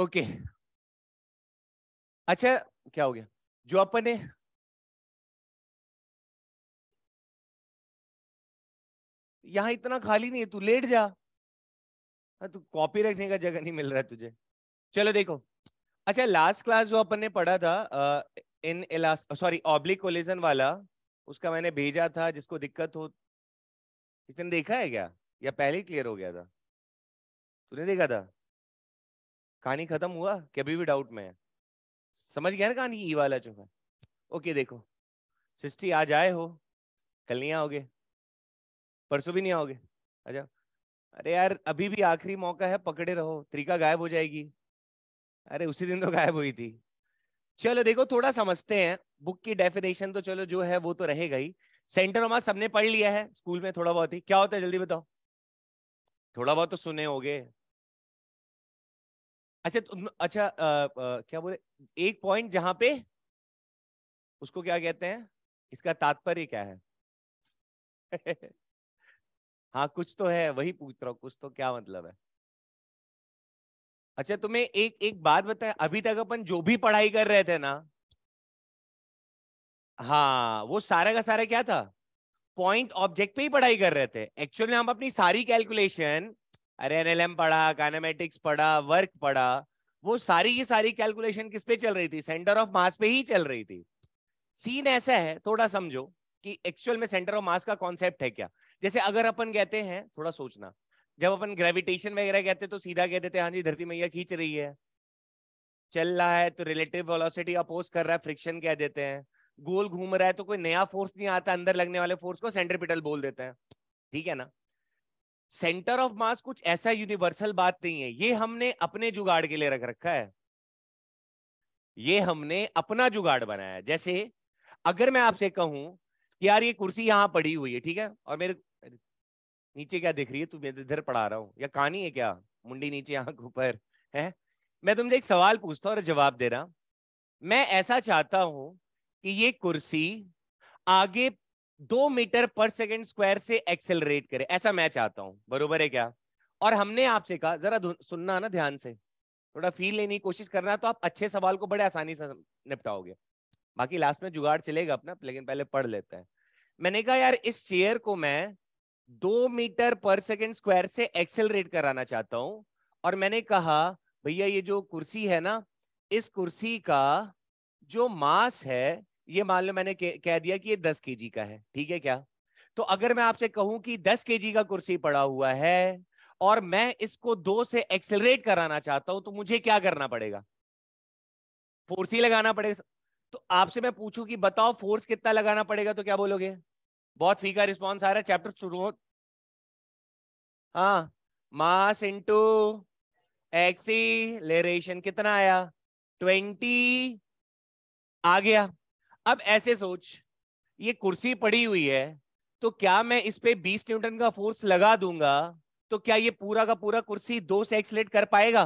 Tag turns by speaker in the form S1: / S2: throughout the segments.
S1: Okay अच्छा क्या हो गया जो अपन ने यहां इतना खाली नहीं है, तू लेट जा। तू कॉपी रखने का जगह नहीं मिल रहा है तुझे। चलो देखो, अच्छा लास्ट क्लास जो अपन ने पढ़ा था इन सॉरी ऑब्लिक कोलिजन वाला, उसका मैंने भेजा था, जिसको दिक्कत हो किसने देखा है क्या, या पहले ही क्लियर हो गया था? तूने देखा था? कहानी खत्म हुआ कि अभी भी डाउट में है? समझ गया ना कहानी, ई वाला जो है। ओके देखो, सिस्टी आज आए हो, कल नहीं आओगे, परसों भी नहीं आओगे, अच्छा। अरे यार अभी भी आखिरी मौका है, पकड़े रहो, त्रिका गायब हो जाएगी। अरे उसी दिन तो गायब हुई थी। चलो देखो थोड़ा समझते हैं, बुक की डेफिनेशन तो चलो जो है वो तो रहेगा ही। सेंटर ऑफ मास सबने पढ़ लिया है स्कूल में थोड़ा बहुत ही, क्या होता है जल्दी बताओ, थोड़ा बहुत तो सुने होगे। अच्छा अच्छा क्या बोले, एक पॉइंट जहां पे, उसको क्या कहते हैं, इसका तात्पर्य क्या है? हाँ कुछ तो है, वही पूछ रहा हूँ, कुछ तो क्या मतलब है? अच्छा तुम्हें एक एक बात बताए, अभी तक अपन जो भी पढ़ाई कर रहे थे ना, हाँ वो सारा का सारा क्या था, पॉइंट ऑब्जेक्ट पे ही पढ़ाई कर रहे थे। एक्चुअली हम अपनी सारी कैलकुलेशन, अरे एनएलएम पढ़ा, काइनेमेटिक्स पढ़ा, वर्क पढ़ा, वो सारी की सारी कैलकुलेशन किस पे चल रही थी, सेंटर ऑफ मास पे ही चल रही थी। सीन ऐसा है, थोड़ा समझो कि एक्चुअल में सेंटर ऑफ मास का कॉन्सेप्ट है क्या। जैसे अगर अपन कहते हैं, थोड़ा सोचना, जब अपन ग्रेविटेशन वगैरह कहते हैं तो सीधा कहते थे हाँ जी धरती मैया खींच रही है, चल रहा है तो रिलेटिव वेलोसिटी अपोज कर रहा है, फ्रिक्शन कह देते हैं, गोल घूम रहा है तो कोई नया फोर्स नहीं आता, अंदर लगने वाले फोर्स को सेंट्रीपिटल बोल देते हैं, ठीक है ना। सेंटर ऑफ मास कुछ ऐसा यूनिवर्सल बात नहीं है, ये हमने अपने जुगाड़ के लिए रख रखा है, ये हमने अपना जुगाड़ बनाया है। जैसे अगर मैं आपसे कहूं कि यार ये कुर्सी यहां पड़ी हुई है, ठीक है, और मेरे नीचे क्या दिख रही है, तू इधर पढ़ा रहा हूं या कहानी है क्या, मुंडी नीचे आंख ऊपर है, मैं तुमसे एक सवाल पूछता हूं और जवाब दे रहा, मैं ऐसा चाहता हूं कि ये कुर्सी आगे 2 मीटर पर सेकेंड स्क्वायर से एक्सेलरेट करे, ऐसा मैं चाहता हूं, बरोबर है क्या? और हमने आपसे कहा, जरा सुनना ना ध्यान से, थोड़ा फील लेने की कोशिश करना, तो आप अच्छे सवाल को बड़े आसानी से निपटाओगे। बाकी लास्ट में जुगाड़ चलेगा अपना, लेकिन पहले पढ़ लेते हैं। मैंने कहा यार इस चेयर को मैं 2 मीटर पर सेकेंड स्क्वायर से एक्सेलरेट कराना चाहता हूं, और मैंने कहा भैया ये जो कुर्सी है ना, इस कुर्सी का जो मास है, ये मान लो मैंने कह दिया कि ये 10 kg का है, ठीक है क्या? तो अगर मैं आपसे कहूं कि 10 kg का कुर्सी पड़ा हुआ है और मैं इसको 2 से एक्सेलरेट कराना चाहता हूं, तो मुझे क्या करना पड़ेगा? फोर्स ही लगाना पड़ेगा। तो आपसे मैं पूछूं कि बताओ फोर्स कितना लगाना पड़ेगा, तो क्या बोलोगे? बहुत फीका रिस्पॉन्स आ रहा है, चैप्टर शुरू हो। हाँ, मास इंटू एक्सीलरेशन कितना आया? 20 आ गया। अब ऐसे सोच, ये कुर्सी पड़ी हुई है, तो क्या मैं इस पे 20 न्यूटन का फोर्स लगा दूंगा, तो क्या ये पूरा का पूरा कुर्सी 2 से एक्सलेट कर पाएगा?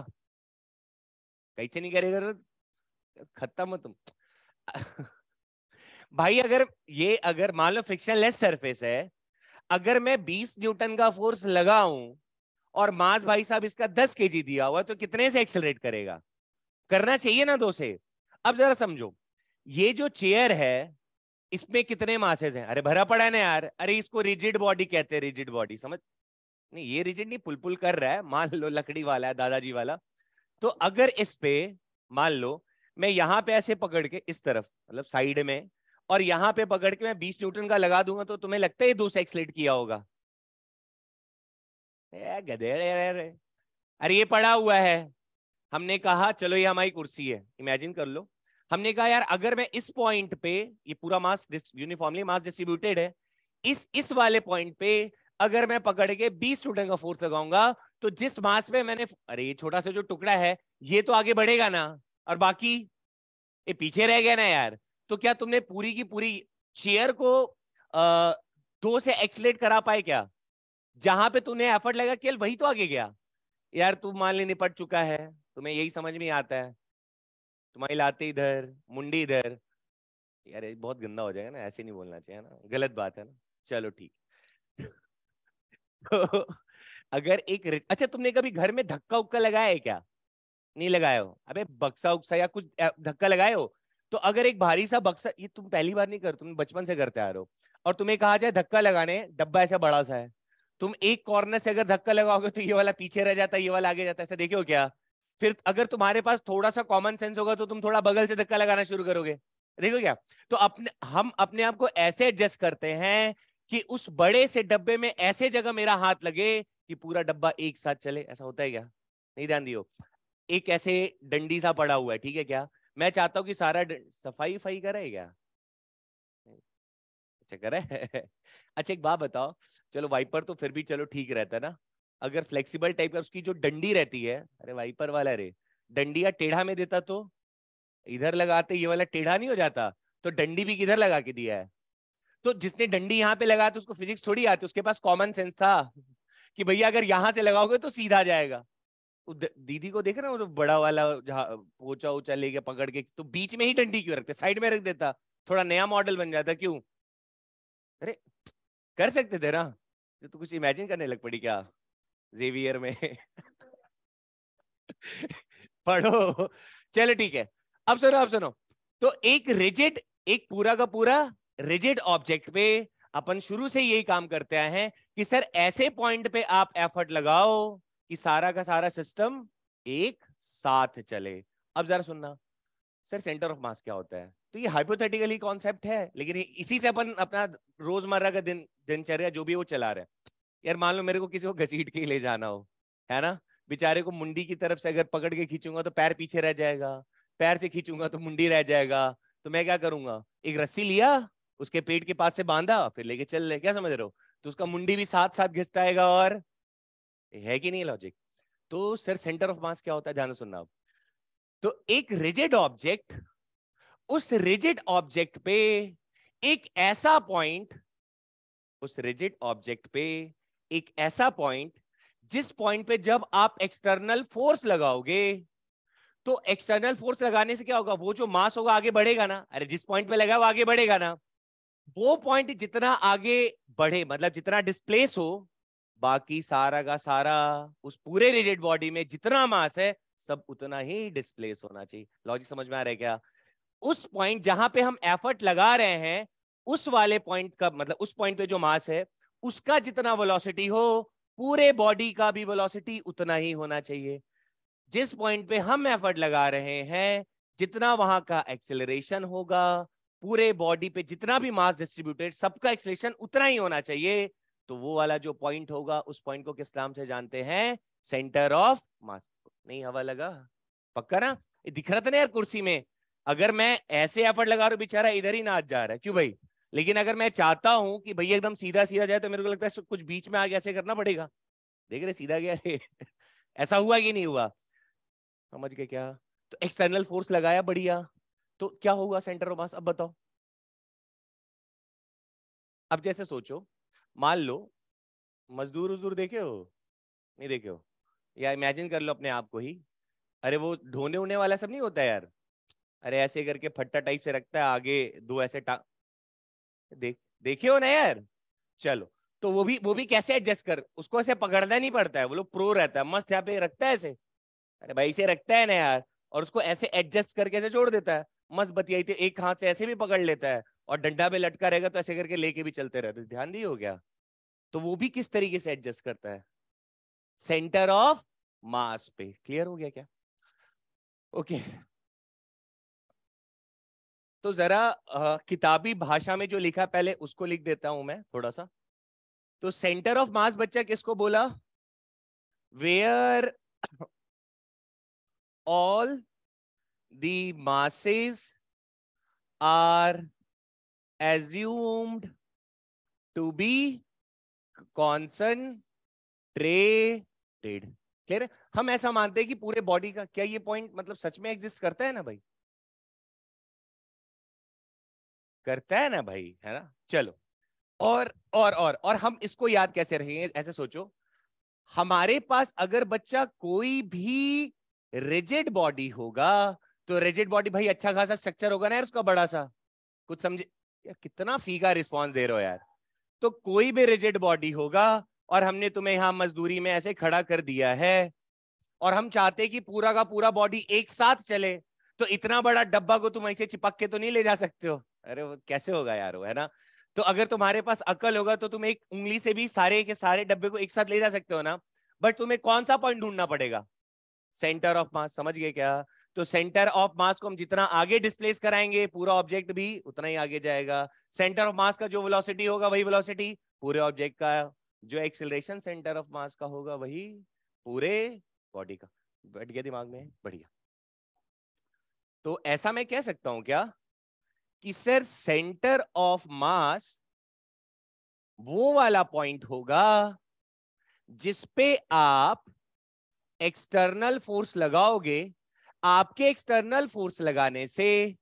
S1: कैसे नहीं करेगा, खत्म हो तुम। भाई अगर ये, अगर मान लो फ्रिक्शनलेस सरफेस है, अगर मैं 20 न्यूटन का फोर्स लगाऊं और मास भाई साहब इसका 10 kg दिया हुआ, तो कितने से एक्सेलरेट करेगा? करना चाहिए ना 2 से। अब जरा समझो, ये जो चेयर है इसमें कितने मासेस हैं? अरे भरा पड़ा है ना यार, अरे इसको रिजिड बॉडी कहते हैं, रिजिड बॉडी, समझ नहीं, ये रिजिड नहीं, पुल पुल कर रहा है, मान लो लकड़ी वाला है, दादाजी वाला। तो अगर इस पे मान लो मैं यहां पे ऐसे पकड़ के इस तरफ, मतलब साइड में, और यहां पे पकड़ के मैं 20 न्यूटन का लगा दूंगा, तो तुम्हें लगता है ये 2 से एक्सलेट किया होगा? गधे अरे, अरे ये पड़ा हुआ है, हमने कहा चलो ये हमारी कुर्सी है, इमेजिन कर लो, हमने कहा यार अगर मैं इस पॉइंट पे, ये पूरा मास यूनिफॉर्मली मास डिस्ट्रीब्यूटेड है, इस वाले पॉइंट पे अगर मैं पकड़ के 20 न्यूटन का फोर्स लगाऊंगा, तो जिस मास पे मैंने, अरे ये छोटा सा जो टुकड़ा है ये तो आगे बढ़ेगा ना, और बाकी ये पीछे रह गया ना यार। तो क्या तुमने पूरी की पूरी चेयर को 2 से एक्सलेट करा पाए क्या? जहां पे तूने एफर्ट लगा केवल वही तो आगे गया। यार तू मान ले निपट चुका है, तुम्हें यही समझ में आता है, तुम्हारी लाते इधर, मुंडी इधर। यार ये बहुत गंदा हो जाएगा ना, ऐसे नहीं बोलना चाहिए ना, गलत बात है ना। चलो ठीक। तो अगर एक अच्छा तुमने कभी घर में धक्का उक्का लगाया है क्या? नहीं लगाए हो, अबे बक्सा उक्सा या कुछ धक्का लगाए हो? तो अगर एक भारी सा बक्सा, ये तुम पहली बार नहीं कर, तुम बचपन से करते आ रहे हो, और तुम्हें कहा जाए धक्का लगाने, डब्बा ऐसा बड़ा सा है, तुम एक कॉर्नर से अगर धक्का लगाओगे तो ये वाला पीछे रह जाता है, ये वाला आगे जाता है, ऐसा देखे हो क्या? फिर अगर तुम्हारे पास थोड़ा सा कॉमन सेंस होगा तो तुम थोड़ा बगल से धक्का लगाना शुरू करोगे, देखो क्या? तो हम अपने आप को ऐसे एडजस्ट करते हैं कि उस बड़े से डब्बे में ऐसे जगह मेरा हाथ लगे कि पूरा डब्बा एक साथ चले। ऐसा होता है क्या? नहीं, ध्यान दियो। एक ऐसे डंडी सा पड़ा हुआ है, ठीक है क्या? मैं चाहता हूं कि सारा सफाई फई करे क्या? अच्छा करे। अच्छा एक बात बताओ, चलो वाइपर तो फिर भी चलो ठीक रहता है ना, अगर फ्लेक्सिबल टाइप का उसकी जो डंडी रहती है, अरे वाइपर वाला रे, डंडी या टेढ़ा में देता तो इधर लगाते, ये वाला टेढ़ा नहीं हो जाता? तो डंडी भी किधर लगा के दिया है? तो जिसने डंडी यहाँ पे लगाया तो उसको फिजिक्स थोड़ी आती, उसके पास कॉमन सेंस था कि भैया अगर यहां से लगाओगे तो सीधा जाएगा। दीदी को देख रहे हो, तो बड़ा वाला पोचा उचा लेके पकड़ के, तो बीच में ही डंडी क्यों रखते, साइड में रख देता, थोड़ा नया मॉडल बन जाता, क्यों? अरे कर सकते थे ना। तो कुछ इमेजिन करने लग पड़ी क्या जेवियर में? पढ़ो। चलो ठीक है, अब सुनो, अब सुनो। तो एक रिजिड, एक पूरा का पूरा रिजिड ऑब्जेक्ट पे अपन शुरू से यही काम करते आए हैं कि सर ऐसे पॉइंट पे आप एफर्ट लगाओ कि सारा का सारा सिस्टम एक साथ चले। अब जरा सुनना, सर सेंटर ऑफ मास क्या होता है? तो ये हाइपोथेटिकली कॉन्सेप्ट है, लेकिन इसी से अपन अपना रोजमर्रा का दिनचर्या जो भी वो चला रहे हैं। यार मान लो मेरे को किसी को घसीट के ही ले जाना हो, है ना, बेचारे को मुंडी की तरफ से अगर पकड़ के खींचूंगा तो पैर पीछे रह जाएगा, पैर से खींचूंगा तो मुंडी रह जाएगा, तो मैं क्या करूंगा? एक रस्सी लिया, उसके पेट के पास से बांधा, फिर लेके चल ले, क्या समझ रहे हो? तो उसका मुंडी भी साथ साथ घिसता आएगा, और है कि नहीं लॉजिक? तो सर सेंटर ऑफ मास क्या होता है, ध्यान से सुनना। तो एक रिजिड ऑब्जेक्ट, उस रिजिड ऑब्जेक्ट पे एक ऐसा पॉइंट, उस रिजिड ऑब्जेक्ट पे एक ऐसा पॉइंट, जिस पॉइंट पे जब आप एक्सटर्नल फोर्स लगाओगे, तो एक्सटर्नल फोर्स लगाने से क्या होगा? वो जो मास होगा आगे बढ़ेगा ना, अरे जिस पॉइंट पे लगा वो आगे बढ़ेगा ना, वो पॉइंट जितना आगे बढ़े, मतलब जितना डिस्प्लेस हो, बाकी सारा का सारा उस पूरे रिजिड बॉडी में जितना मास है सब उतना ही डिस्प्लेस होना चाहिए। लॉजिक समझ में आ रहा है क्या? उस पॉइंट जहां पे हम एफर्ट लगा रहे हैं, उस वाले पॉइंट का मतलब उस पॉइंट पे जो मास है उसका जितना वेलोसिटी हो, पूरे बॉडी का भी वेलोसिटी उतना ही होना चाहिए। जिस पॉइंट पे हम एफर्ट लगा रहे हैं, जितना वहां का एक्सेलरेशन होगा, पूरे बॉडी पे जितना भी मास डिस्ट्रीब्यूटेड, सबका एक्सेलरेशन उतना ही होना चाहिए। तो वो वाला जो पॉइंट होगा, उस पॉइंट को किस नाम से जानते हैं? सेंटर ऑफ मास। नहीं हवा लगा? पक्का ना? ये दिख रहा था ना यार कुर्सी में? अगर मैं ऐसे एफर्ट लगा रहा हूं, बेचारा इधर ही नाच जा रहा है, क्यों भाई? लेकिन अगर मैं चाहता हूं कि भैया एकदम सीधा सीधा जाए, तो मेरे को लगता है कुछ बीच में आगे ऐसे करना पड़ेगा। देख रहे सीधा गया रे। ऐसा हुआ कि नहीं हुआ? समझ गए क्या? तो एक्सटर्नल फोर्स लगाया, बढ़िया, तो क्या होगा सेंटर ऑफ मास? अब बताओ। अब जैसे सोचो, मान लो मजदूर उजदूर देखे हो, नहीं देखे हो? या इमेजिन कर लो अपने आप को ही, अरे वो ढोने उड़ने वाला सब नहीं होता यार, अरे ऐसे करके फट्टा टाइप से रखता है आगे, दो ऐसे देखे हो ना यार? चलो, तो वो भी कैसे एडजस्ट कर, उसको ऐसे पकड़ना नहीं पड़ता है, वो लोग प्रो रहता है, मस्त यहाँ पे रखता है ऐसे, अरे भाई से रखता है ना यार, और उसको ऐसे एडजस्ट करके ऐसे जोड़ देता है, मस्त बतियाई थे, एक हाथ से ऐसे भी पकड़ लेता है, और डंडा पे लटका रहेगा तो ऐसे करके लेके भी चलते रहते, ध्यान दिए हो गया? तो वो भी किस तरीके से एडजस्ट करता है? सेंटर ऑफ मास पे। क्लियर हो गया क्या? ओके। तो जरा किताबी भाषा में जो लिखा पहले उसको लिख देता हूं मैं थोड़ा सा। तो सेंटर ऑफ मास बच्चा किसको बोला? Where all the masses are assumed to be concentrated। Clear है? हम ऐसा मानते हैं कि पूरे बॉडी का, क्या ये पॉइंट मतलब सच में एग्जिस्ट करता है ना भाई? करता है ना भाई, है ना? चलो, और हम इसको याद कैसे रखेंगे? ऐसे सोचो, हमारे पास अगर बच्चा कोई भी रिजिड बॉडी होगा, तो रिजिड बॉडी भाई अच्छा खासा स्ट्रक्चर होगा ना यार उसका, बड़ा सा, कुछ समझे? यार कितना फीका रिस्पॉन्स दे रहे हो यार। तो कोई भी रिजिड बॉडी होगा, और हमने तुम्हें यहां मजदूरी में ऐसे खड़ा कर दिया है, और हम चाहते हैं कि पूरा का पूरा बॉडी एक साथ चले, तो इतना बड़ा डब्बा को तुम ऐसे चिपक के तो नहीं ले जा सकते हो। अरे वो कैसे होगा यार, वो है ना। तो अगर तुम्हारे पास अकल होगा तो तुम एक उंगली से भी सारे के सारे डब्बे को एक साथ ले जा सकते हो ना। बट तुम्हें कौन सा पॉइंट ढूंढना पड़ेगा? सेंटर ऑफ मास, समझ गए क्या? तो सेंटर ऑफ मास को हम जितना आगे डिस्प्लेस कराएंगे पूरा ऑब्जेक्ट भी उतना ही आगे जाएगा। सेंटर ऑफ मास का जो वेलोसिटी होगा वही वेलोसिटी पूरे ऑब्जेक्ट का, जो एक्सेलरेशन सेंटर ऑफ मास का होगा वही पूरे बॉडी का। बैठ गया दिमाग में? बढ़िया। तो ऐसा मैं कह सकता हूं क्या कि सर सेंटर ऑफ मास वो वाला पॉइंट होगा जिसपे आप एक्सटर्नल फोर्स लगाओगे, आपके एक्सटर्नल फोर्स लगाने से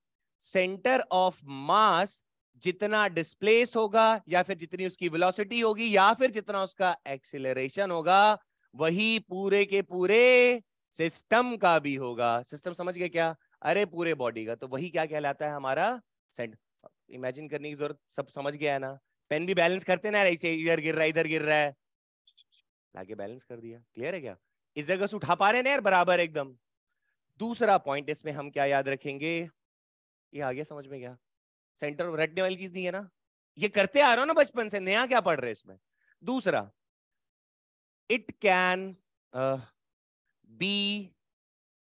S1: सेंटर ऑफ मास जितना डिस्प्लेस होगा या फिर जितनी उसकी वेलोसिटी होगी या फिर जितना उसका एक्सीलरेशन होगा वही पूरे के पूरे सिस्टम का भी होगा। सिस्टम समझ गए क्या? अरे पूरे बॉडी का। तो वही क्या कहलाता है हमारा सेंटर। इमेजिन करने की जरूरत, सब समझ गया है ना? पेन भी बैलेंस करते ना ऐसे, इधर गिर रहा है इधर गिर रहा है, लाके बैलेंस कर दिया। क्लियर है क्या? इस जगह से उठा पा रहे हैं यार बराबर एकदम। दूसरा पॉइंट इसमें हम क्या याद रखेंगे, ये आगे समझ में गया? सेंटर रटने वाली चीज नहीं है ना, ये करते आ रहे हो ना बचपन से, नया क्या पढ़ रहे हैं इसमें। दूसरा, इट कैन बी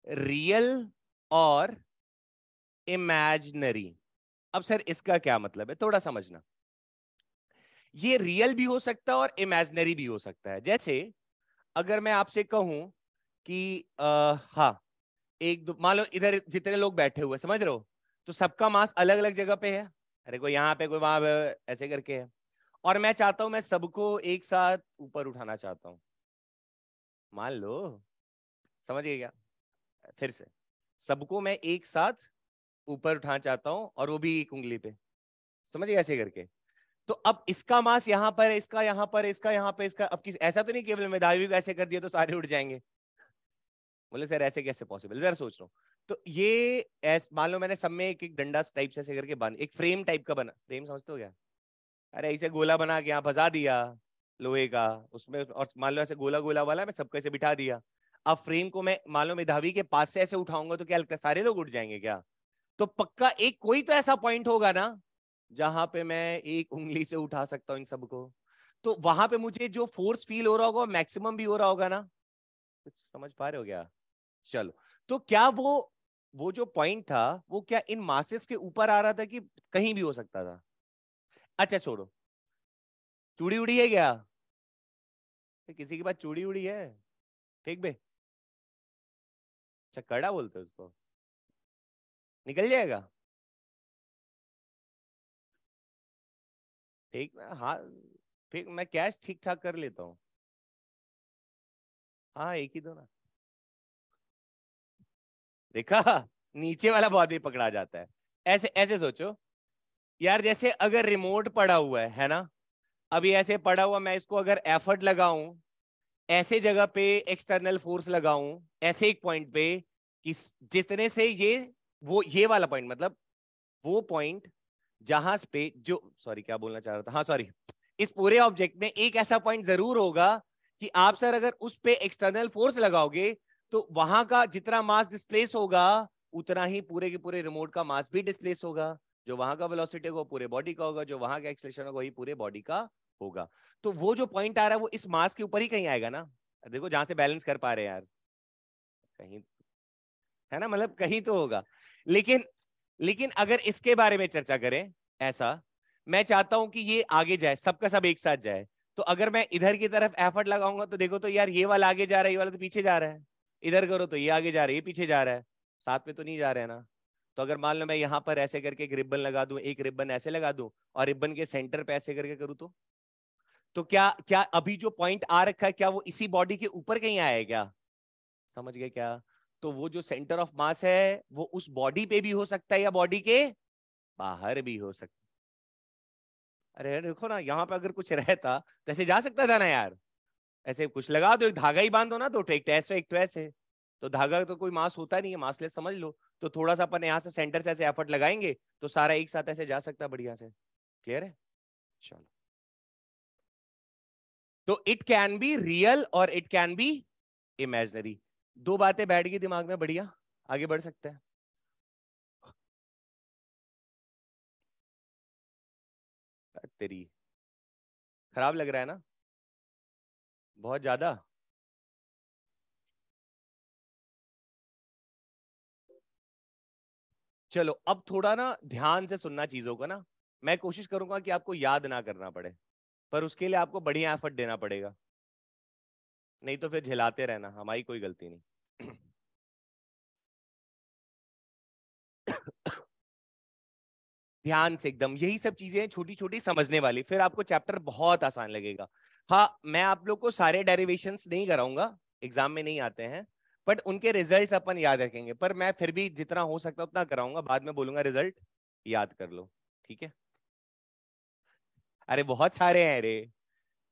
S1: रियल और इमेजिनरी। अब सर इसका क्या मतलब है, थोड़ा समझना। ये रियल भी हो सकता है और इमेजिनरी भी हो सकता है। जैसे अगर मैं आपसे कहूं कि हाँ, एक दो मान लो इधर जितने लोग बैठे हुए समझ रहे हो, तो सबका मास अलग अलग जगह पे है। अरे कोई यहाँ पे कोई वहां पे ऐसे करके है, और मैं चाहता हूं मैं सबको एक साथ ऊपर उठाना चाहता हूं, मान लो। समझ गए क्या? फिर से, सबको मैं एक साथ ऊपर उठाना चाहता हूं और वो भी एक उंगली पे। समझ गए ऐसे करके? तो अब इसका मास यहाँ पर है, इसका यहाँ पर, इसका यहाँ पे, इसका अब किस, ऐसा तो नहीं केवल मेधावी को ऐसे कर दिया तो सारे उठ जाएंगे। बोले सर ऐसे कैसे पॉसिबल, जरा सोच लो। तो ये मान लो मैंने सब में एक एक डंडा टाइप से ऐसे करके बांध, एक फ्रेम टाइप का बना, फ्रेम समझते हो क्या? अरे ऐसे गोला बना के यहाँ फंसा दिया लोहे का उसमें, और मान लो ऐसे गोला गोला वाला मैं सबको ऐसे बिठा दिया। अब फ्रेम को मैं मान लो मेधावी के पास से ऐसे उठाऊंगा तो क्या लगता है सारे लोग उठ जाएंगे क्या? तो पक्का एक कोई तो ऐसा पॉइंट होगा ना जहां पे मैं एक उंगली से उठा सकता हूँ इन सबको। तो वहां पे मुझे जो फोर्स फील हो रहा होगा मैक्सिमम भी हो रहा होगा ना। कुछ समझ पा रहे हो क्या? चलो, तो क्या वो जो पॉइंट था वो क्या इन मासेस के ऊपर आ रहा था कि कहीं भी हो सकता था? अच्छा छोड़ो, चूड़ी उड़ी है क्या? किसी के पास चूड़ी उड़ी है? ठीक बे। अच्छा कड़ा बोलते हैं उसको, निकल जाएगा। ठीक ना, हाँ। ठीक, मैं कैश ठीक ठाक कर लेता हूँ। हाँ एक ही दो ना। देखा, नीचे वाला बॉल भी पकड़ा जाता है। ऐसे ऐसे सोचो यार, जैसे अगर रिमोट पड़ा हुआ है ना, अभी ऐसे पड़ा हुआ, मैं इसको अगर एफर्ट लगाऊं, ऐसे जगह पे एक्सटर्नल फोर्स लगाऊं, ऐसे एक पॉइंट पे कि जितने से ये वो ये वाला पॉइंट, मतलब वो पॉइंट जहां पे जो, सॉरी क्या बोलना चाह रहा था, हाँ सॉरी, इस पूरे ऑब्जेक्ट में एक ऐसा पॉइंट जरूर होगा कि आप सर अगर उस पे एक्सटर्नल फोर्स लगाओगे तो वहां का जितना मास डिस्प्लेस होगा उतना ही पूरे के पूरे रिमोट का मास भी डिस्प्लेस होगा। जो वहां का वेलोसिटी होगा पूरे बॉडी का होगा, जो वहां का एक्सेलरेशन होगा वही पूरे बॉडी का होगा। तो वो जो पॉइंट आ रहा है वो इस मास के ऊपर ही कहीं आएगा ना। देखो जहां से बैलेंस कर पा रहे हैं यार, कहीं, है ना, मतलब कहीं तो होगा। लेकिन लेकिन अगर इसके बारे में चर्चा करें, ऐसा मैं चाहता हूं कि ये आगे जाए, सबका सब एक साथ जाए। तो अगर मैं इधर की तरफ एफर्ट लगाऊंगा तो देखो तो यार ये वाला आगे जा रहा है, ये वाला तो पीछे जा रहा है। इधर करो तो ये आगे जा रहा है, ये पीछे जा रहा है, साथ में तो नहीं जा रहे हैं ना। तो अगर मान लो मैं यहाँ पर ऐसे करके एक रिबन लगा दूं, एक रिबन ऐसे लगा दूं, और रिबन के सेंटर पे ऐसे करके करूँ तो क्या क्या अभी जो पॉइंट आ रखा है क्या वो इसी बॉडी के ऊपर कहीं आया है क्या? समझ गए क्या? तो वो जो सेंटर ऑफ मास है वो उस बॉडी पे भी हो सकता है या बॉडी के बाहर भी हो सकता है। अरे देखो ना, यहाँ पे अगर कुछ रहता तो ऐसे जा सकता था ना यार। ऐसे कुछ लगा दो, एक धागा ही बांधो ना, तो एक ऐसे एक तो ऐसे। तो धागा तो कोई मास होता नहीं है, मासलेस समझ लो। तो थोड़ा सा अपन यहाँ से सेंटर से ऐसे एफर्ट लगाएंगे तो सारा एक साथ ऐसे जा सकता है बढ़िया से। क्लियर है? चलो, तो इट कैन बी रियल और इट कैन बी इमेजिनरी। दो बातें बैठ गई दिमाग में, बढ़िया, आगे बढ़ सकते हैं। तेरी खराब लग रहा है ना बहुत ज्यादा। चलो अब थोड़ा ना ध्यान से सुनना चीजों को ना। मैं कोशिश करूंगा कि आपको याद ना करना पड़े, पर उसके लिए आपको बढ़िया एफर्ट देना पड़ेगा, नहीं तो फिर झिलाते रहना, हमारी कोई गलती नहीं। ध्यान से एकदम, यही सब चीजें छोटी छोटी समझने वाली, फिर आपको चैप्टर बहुत आसान लगेगा। हाँ, मैं आप लोग को सारे डेरिवेशंस नहीं कराऊंगा, एग्जाम में नहीं आते हैं, बट उनके रिजल्ट्स अपन याद रखेंगे, पर मैं फिर भी जितना हो सकता उतना कराऊंगा, बाद में बोलूंगा रिजल्ट याद कर लो, ठीक है। अरे बहुत सारे हैं रे,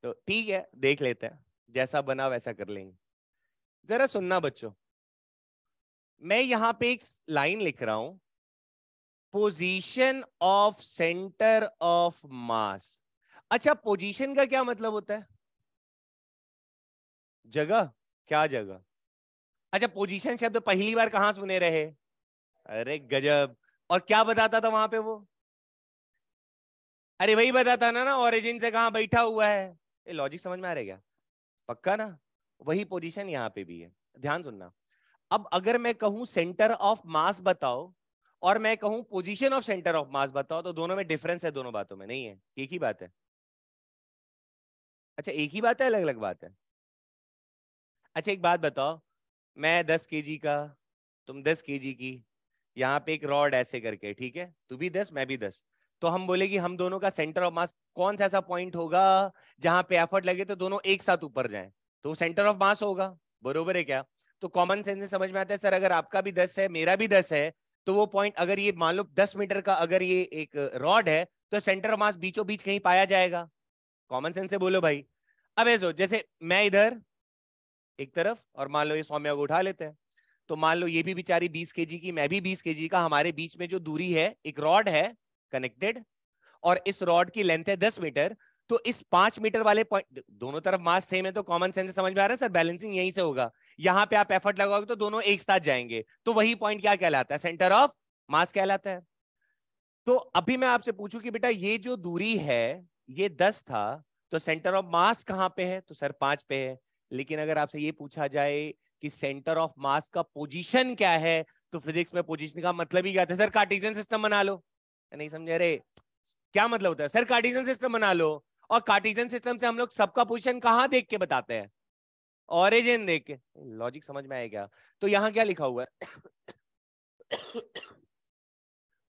S1: तो ठीक है देख लेते हैं, जैसा बना वैसा कर लेंगे। जरा सुनना बच्चों, मैं यहां पे एक लाइन लिख रहा हूं, पोजीशन ऑफ सेंटर ऑफ मास। अच्छा, पोजीशन का क्या मतलब होता है? जगह? क्या जगह? अच्छा, पोजीशन शब्द पहली बार कहां सुने रहे? अरे गजब। और क्या बताता था वहां पे वो? अरे वही बताता ना ओरिजिन से कहां बैठा हुआ है। ये लॉजिक समझ में आ रहा है क्या? पक्का ना? वही पोजीशन यहाँ पे भी है, ध्यान सुनना। अब अगर मैं कहूं सेंटर ऑफ मास बताओ, और मैं कहूं पोजीशन ऑफ सेंटर ऑफ मास बताओ, तो दोनों में डिफरेंस है, दोनों बातों में नहीं है, एक ही बात है। अच्छा एक ही बात है, अलग अलग बात है? अच्छा एक बात बताओ, मैं 10 kg का, तुम 10 kg की, यहाँ पे एक रॉड ऐसे करके, ठीक है, तू भी 10 मैं भी 10, तो हम बोले कि हम दोनों का सेंटर ऑफ मास कौन सा ऐसा पॉइंट होगा जहां पे एफर्ट लगे तो दोनों एक साथ ऊपर जाएं, तो सेंटर ऑफ मास होगा। बरोबर है क्या? तो कॉमन सेंस से समझ में आता है सर, अगर आपका भी 10 है मेरा भी 10 है, तो वो पॉइंट, अगर ये मान लो 10 मीटर का अगर ये एक रॉड है, तो सेंटर ऑफ मास बीचों बीच कहीं पाया जाएगा। कॉमन सेंस से बोलो भाई। अब ऐसो जैसे मैं इधर एक तरफ, और मान लो ये सौम्या को उठा लेते हैं, तो मान लो ये भी बेचारी 20 kg की, मैं भी 20 kg का, हमारे बीच में जो दूरी है, एक रॉड है कनेक्टेड, और इस रॉड की लेंथ है 10 मीटर, तो इस 5 मीटर वाले पॉइंट, दोनों तरफ मास सेम है, तो कॉमन सेंस से समझ में आ रहा है सर, बैलेंसिंग यहीं से होगा। यहां पे आप एफर्ट लगाओगे तो दोनों एक साथ जाएंगे, तो वही पॉइंट क्या कहलाता है? सेंटर ऑफ मास कहलाता है। तो अभी मैं आपसे पूछूं कि बेटा ये जो दूरी है, ये 10 था, तो सेंटर ऑफ मास कहां पे है? तो सर 5 पे है। लेकिन अगर आपसे ये पूछा जाए कि सेंटर ऑफ मास का पोजीशन क्या है, तो फिजिक्स में पोजीशन का मतलब ही क्या था? सर कार्टेशियन सिस्टम बना लो। नहीं समझे रे? क्या मतलब होता है सर? कार्टेशियन सिस्टम बना लो, और कार्टेशियन सिस्टम से हम लोग सबका पोजीशन कहां देख के बताते हैं? ओरिजिन देख के। लॉजिक समझ में आया क्या? तो यहां क्या लिखा हुआ है?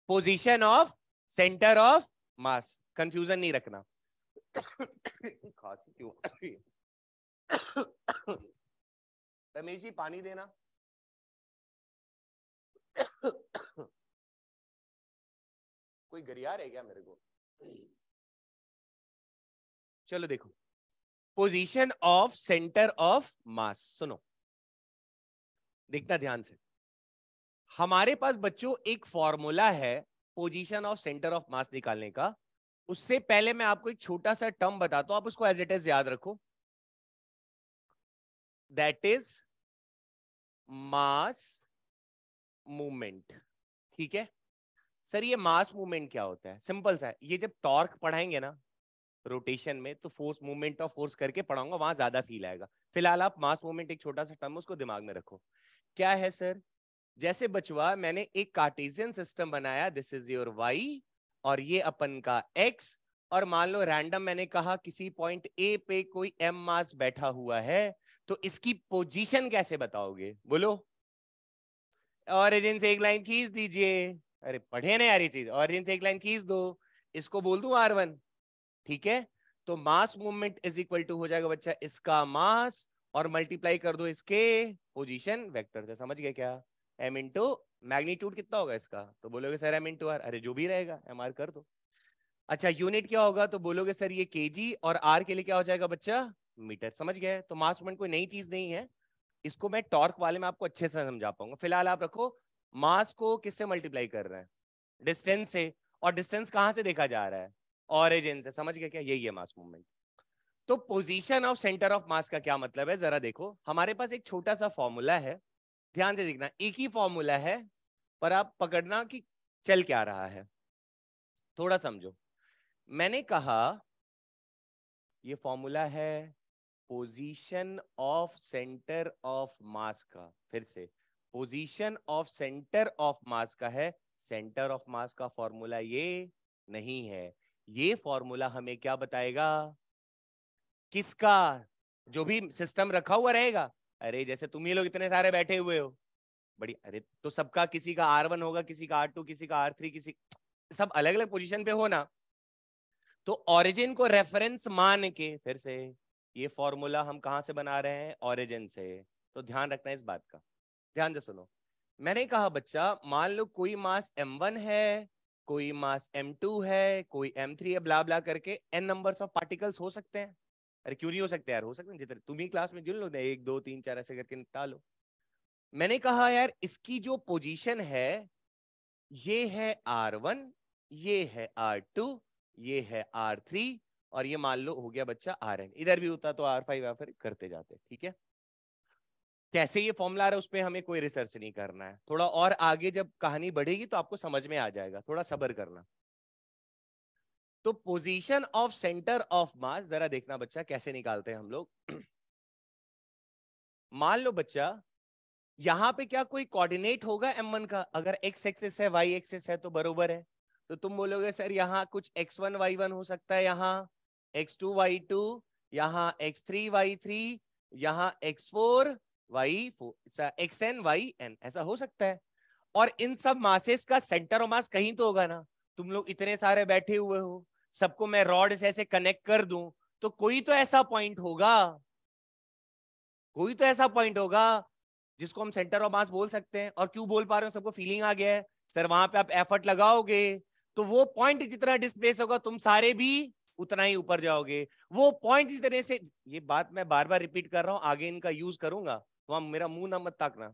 S1: Position of centre of mass, confusion नहीं रखना। खांसी क्यों? रमेश जी पानी देना। कोई गरियार है क्या मेरे को? चलो देखो, पोजीशन ऑफ सेंटर ऑफ मास, सुनो, देखना ध्यान से। हमारे पास बच्चों एक फॉर्मूला है पोजीशन ऑफ सेंटर ऑफ मास निकालने का। उससे पहले मैं आपको एक छोटा सा टर्म बताता हूं, आप उसको एज इट इज याद रखो। That is mass movement. ठीक है सर, ये मास मूवमेंट क्या होता है? सिंपल सा है, ये जब टॉर्क पढ़ाएंगे ना रोटेशन में, तो फोर्स, मूवमेंट ऑफ फोर्स करके पढ़ाऊंगा, वहां ज्यादा फील आएगा। फिलहाल आप मास मूवमेंट एक छोटा सा टर्म उसको दिमाग में रखो। क्या है सर? जैसे बचवा मैंने एक कार्टेशियन सिस्टम बनाया, दिस इज योर वाई, और ये अपन का एक्स, और मान लो रैंडम मैंने कहा किसी पॉइंट ए पे कोई एम मास बैठा हुआ है, तो इसकी पोजीशन कैसे बताओगे? बोलो। ओरिजिन से एक लाइन खींच दीजिए। अरे पढ़े ना यार ये चीज, ओरिजिन से एक लाइन खींच दो, इसको बोल दूं R1। ठीक है, तो mass movement is equal to हो जाएगा बच्चा इसका मास, और मल्टीप्लाई कर दो इसके पोजीशन वेक्टर से। समझ गए क्या? m इंटू मैग्नीट्यूड कितना होगा इसका, तो बोलोगे सर m इंटू आर। अरे जो भी रहेगा mr कर दो। अच्छा यूनिट क्या होगा, तो बोलोगे सर ये केजी, और आर के लिए क्या हो जाएगा बच्चा? मीटर। समझ गए? तो मास मूवमेंट कोई नई चीज नहीं है, इसको मैं टॉर्क वाले में आपको अच्छे से समझा पाऊंगा। फिलहाल आप रखो, मास को किससे मल्टीप्लाई कर रहे हैं? डिस्टेंस से। और डिस्टेंस कहां से देखा जा रहा है? ओरिजिन से। समझ गए क्या? यही है मास मूवमेंट। तो पोजीशन ऑफ सेंटर ऑफ मास का क्या मतलब है, जरा देखो। हमारे पास एक छोटा सा फॉर्मूला है, ध्यान से देखना, एक ही फॉर्मूला है, पर आप पकड़ना कि चल क्या रहा है, थोड़ा समझो। मैंने कहा ये फॉर्मूला है पोजीशन ऑफ सेंटर ऑफ मास का, फिर से पोजीशन ऑफ सेंटर ऑफ मास का है, सेंटर ऑफ मास का फॉर्मूला ये नहीं है। ये फॉर्मूला हमें क्या बताएगा, किसका, जो भी सिस्टम रखा हुआ रहेगा। अरे जैसे तुम ही लोग इतने सारे बैठे हुए हो, बड़ी, अरे तो सबका, किसी का R1 होगा, किसी का R2, किसी का R3, किसी, सब अलग अलग पोजीशन पे हो ना। तो ओरिजिन को रेफरेंस मान के, फिर से ये फॉर्मूला हम कहां से बना रहे हैं, ओरिजिन से। तो ध्यान रखना इस बात का, ध्यान से सुनो। मैंने कहा बच्चा, मान लो कोई मास m1 है, कोई मास m2 है, कोई m3 है, ब्ला ब्ला करके n नंबर्स ऑफ पार्टिकल्स हो सकते हैं। अरे क्यों नहीं हो सकते यार, हो सकते हैं, जितने तुम ही क्लास में जिन लो, 1 2 3 4 ऐसे करके निपटा लो। मैंने कहा यार इसकी जो पोजीशन है, ये है R1, ये है R2, ये है R3, और ये मान लो हो गया बच्चा Rn। इधर भी होता तो R5 या फिर करते जाते, ठीक है। कैसे ये फॉर्मूला आ रहा है उस पर हमें कोई रिसर्च नहीं करना है, थोड़ा और आगे जब कहानी बढ़ेगी तो आपको समझ में आ जाएगा, थोड़ा सब्र करना। तो पोजीशन ऑफ सेंटर ऑफ मास जरा देखना बच्चा, कैसे निकालते हैं हम लोग। मान लो बच्चा यहां पे क्या कोई कोऑर्डिनेट होगा m1 का, अगर x एक्सिस है y एक्सिस है तो बरोबर है। तो तुम बोलोगे सर यहाँ कुछ x1 y1 हो सकता है, यहाँ x2 y2, यहाँ x3 y3, यहाँ x4 y4, xn yn, ऐसा हो सकता है। और इन सब मासेस का सेंटर ऑफ मास कहीं तो होगा ना। तुम लोग इतने सारे बैठे हुए हो, सबको मैं रॉड से ऐसे कनेक्ट कर दूं तो कोई तो ऐसा पॉइंट होगा, कोई तो ऐसा पॉइंट होगा जिसको हम सेंटर ऑफ मास बोल सकते हैं। और क्यों बोल पा रहे हो, सबको फीलिंग आ गया है, सर वहां पे आप एफर्ट लगाओगे तो वो पॉइंट जितना डिस्प्लेस होगा तुम सारे भी उतना ही ऊपर जाओगे। वो पॉइंट जितने से, ये बात मैं बार बार रिपीट कर रहा हूं, आगे इनका यूज करूंगा तो हम मेरा मुंह ना मत ताकना,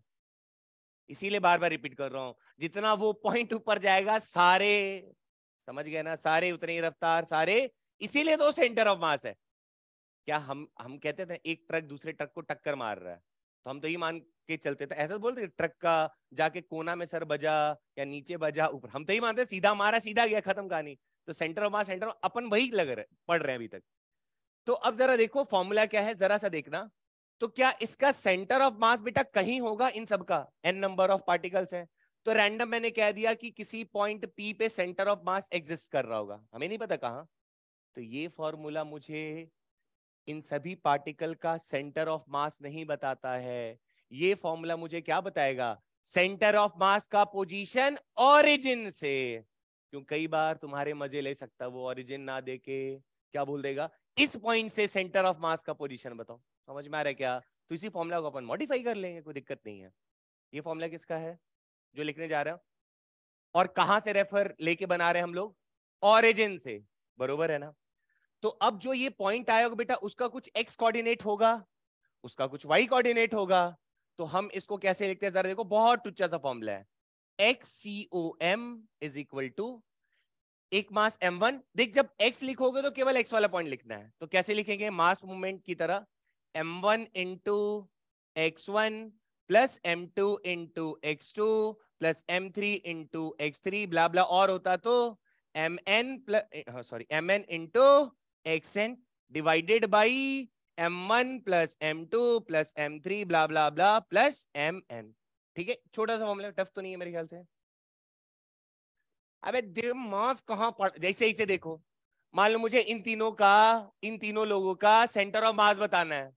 S1: इसीलिए बार बार रिपीट कर रहा हूं। जितना वो पॉइंट ऊपर जाएगा सारे, समझ गए ना, सारे उतनी ही रफ्तार, सारे, इसीलिए तो सेंटर ऑफ मास है। क्या हम कहते थे एक ट्रक दूसरे ट्रक को टक्कर मार रहा है, तो हम तो ये मान के चलते थे, ऐसा बोलते ट्रक का जाके कोना में सर बजा या नीचे बजा ऊपर, हम तो ही मानते सीधा मारा सीधा गया, खत्म कहानी। तो centre of mass, centre of, अपन वही लग रहे पढ़ रहे हैं अभी तक। तो अब जरा देखो फॉर्मूला क्या है, जरा सा देखना। तो क्या इसका सेंटर ऑफ मास बेटा कहीं होगा, इन सबका n नंबर ऑफ पार्टिकल्स है, तो रैंडम मैंने कह दिया कि किसी पॉइंट P पे सेंटर ऑफ मास एग्जिस्ट कर रहा होगा, हमें नहीं पता कहां। तो ये फॉर्मूला मुझे इन सभी पार्टिकल का सेंटर ऑफ मास नहीं बताता है। ये फॉर्मूला मुझे क्या बताएगा, सेंटर ऑफ मास का पोजीशन ओरिजिन से। क्यों, कई बार तुम्हारे मजे ले सकता वो ओरिजिन ना देके क्या बोल देगा, इस पॉइंट से सेंटर ऑफ मास का पोजीशन बताओ। समझ में आ रहा है क्या, तो इसी फॉर्मूला को अपन मॉडिफाई कर लेंगे, कोई दिक्कत नहीं है। ये फॉर्मूला किसका है जो लिखने जा रहे हो, और कहां से रेफर लेके बना रहे हैं हम लोग, ओरिजिन से, बरोबर है ना। तो अब जो ये पॉइंट आया बेटा, उसका कुछ x कोऑर्डिनेट होगा, उसका कुछ y कोऑर्डिनेट होगा। तो हम इसको कैसे लिखते हैं, जरा देखो, बहुत टुच्चा सा फॉर्मूला है, XCOM इज इक्वल टू एक मास m1। देख जब x लिखोगे तो केवल x वाला पॉइंट लिखना है, तो कैसे लिखेंगे, मास मूवमेंट की तरह, m1 into x1 plus m2 into x2 plus m3 into x3 ब्ला ब्ला, और होता तो mn plus, sorry, mn into xn divided by m1 plus m2 plus m3 blah blah blah plus mn। ठीक है, छोटा सा formula, tough तो नहीं है मेरे ख्याल से। अबे मास कहां पड़, जैसे इसे देखो, मान लो मुझे इन तीनों का, इन तीनों लोगों का सेंटर ऑफ मास बताना है,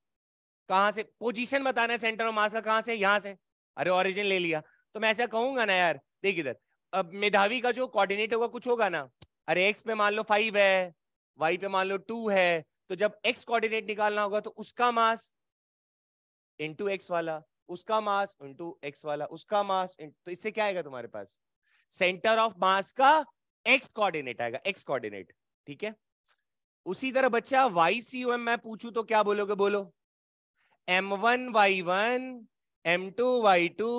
S1: कहां से पोजीशन बताना है सेंटर ऑफ मास का, कहां से, यहां से। अरे ओरिजिन ले लिया, तो मैं ऐसा कहूंगा ना यार, देख इधर, अब मेधावी का जो कोऑर्डिनेट होगा कुछ होगा ना। अरे एक्स पे मान लो 5 है, वाई पे मान लो 2 है, तो जब एक्स कोऑर्डिनेट निकालना होगा तो उसका मास इंटू एक्स वाला, उसका मास इंटू एक्स वाला, उसका मास, तो इससे क्या आएगा तुम्हारे पास, सेंटर ऑफ मास का एक्स कोऑर्डिनेट आएगा, एक्स कोऑर्डिनेट। ठीक है, उसी तरह बच्चा YCOM मैं पूछूं तो क्या बोलोगे, बोलो, M1 Y1 M2 Y2,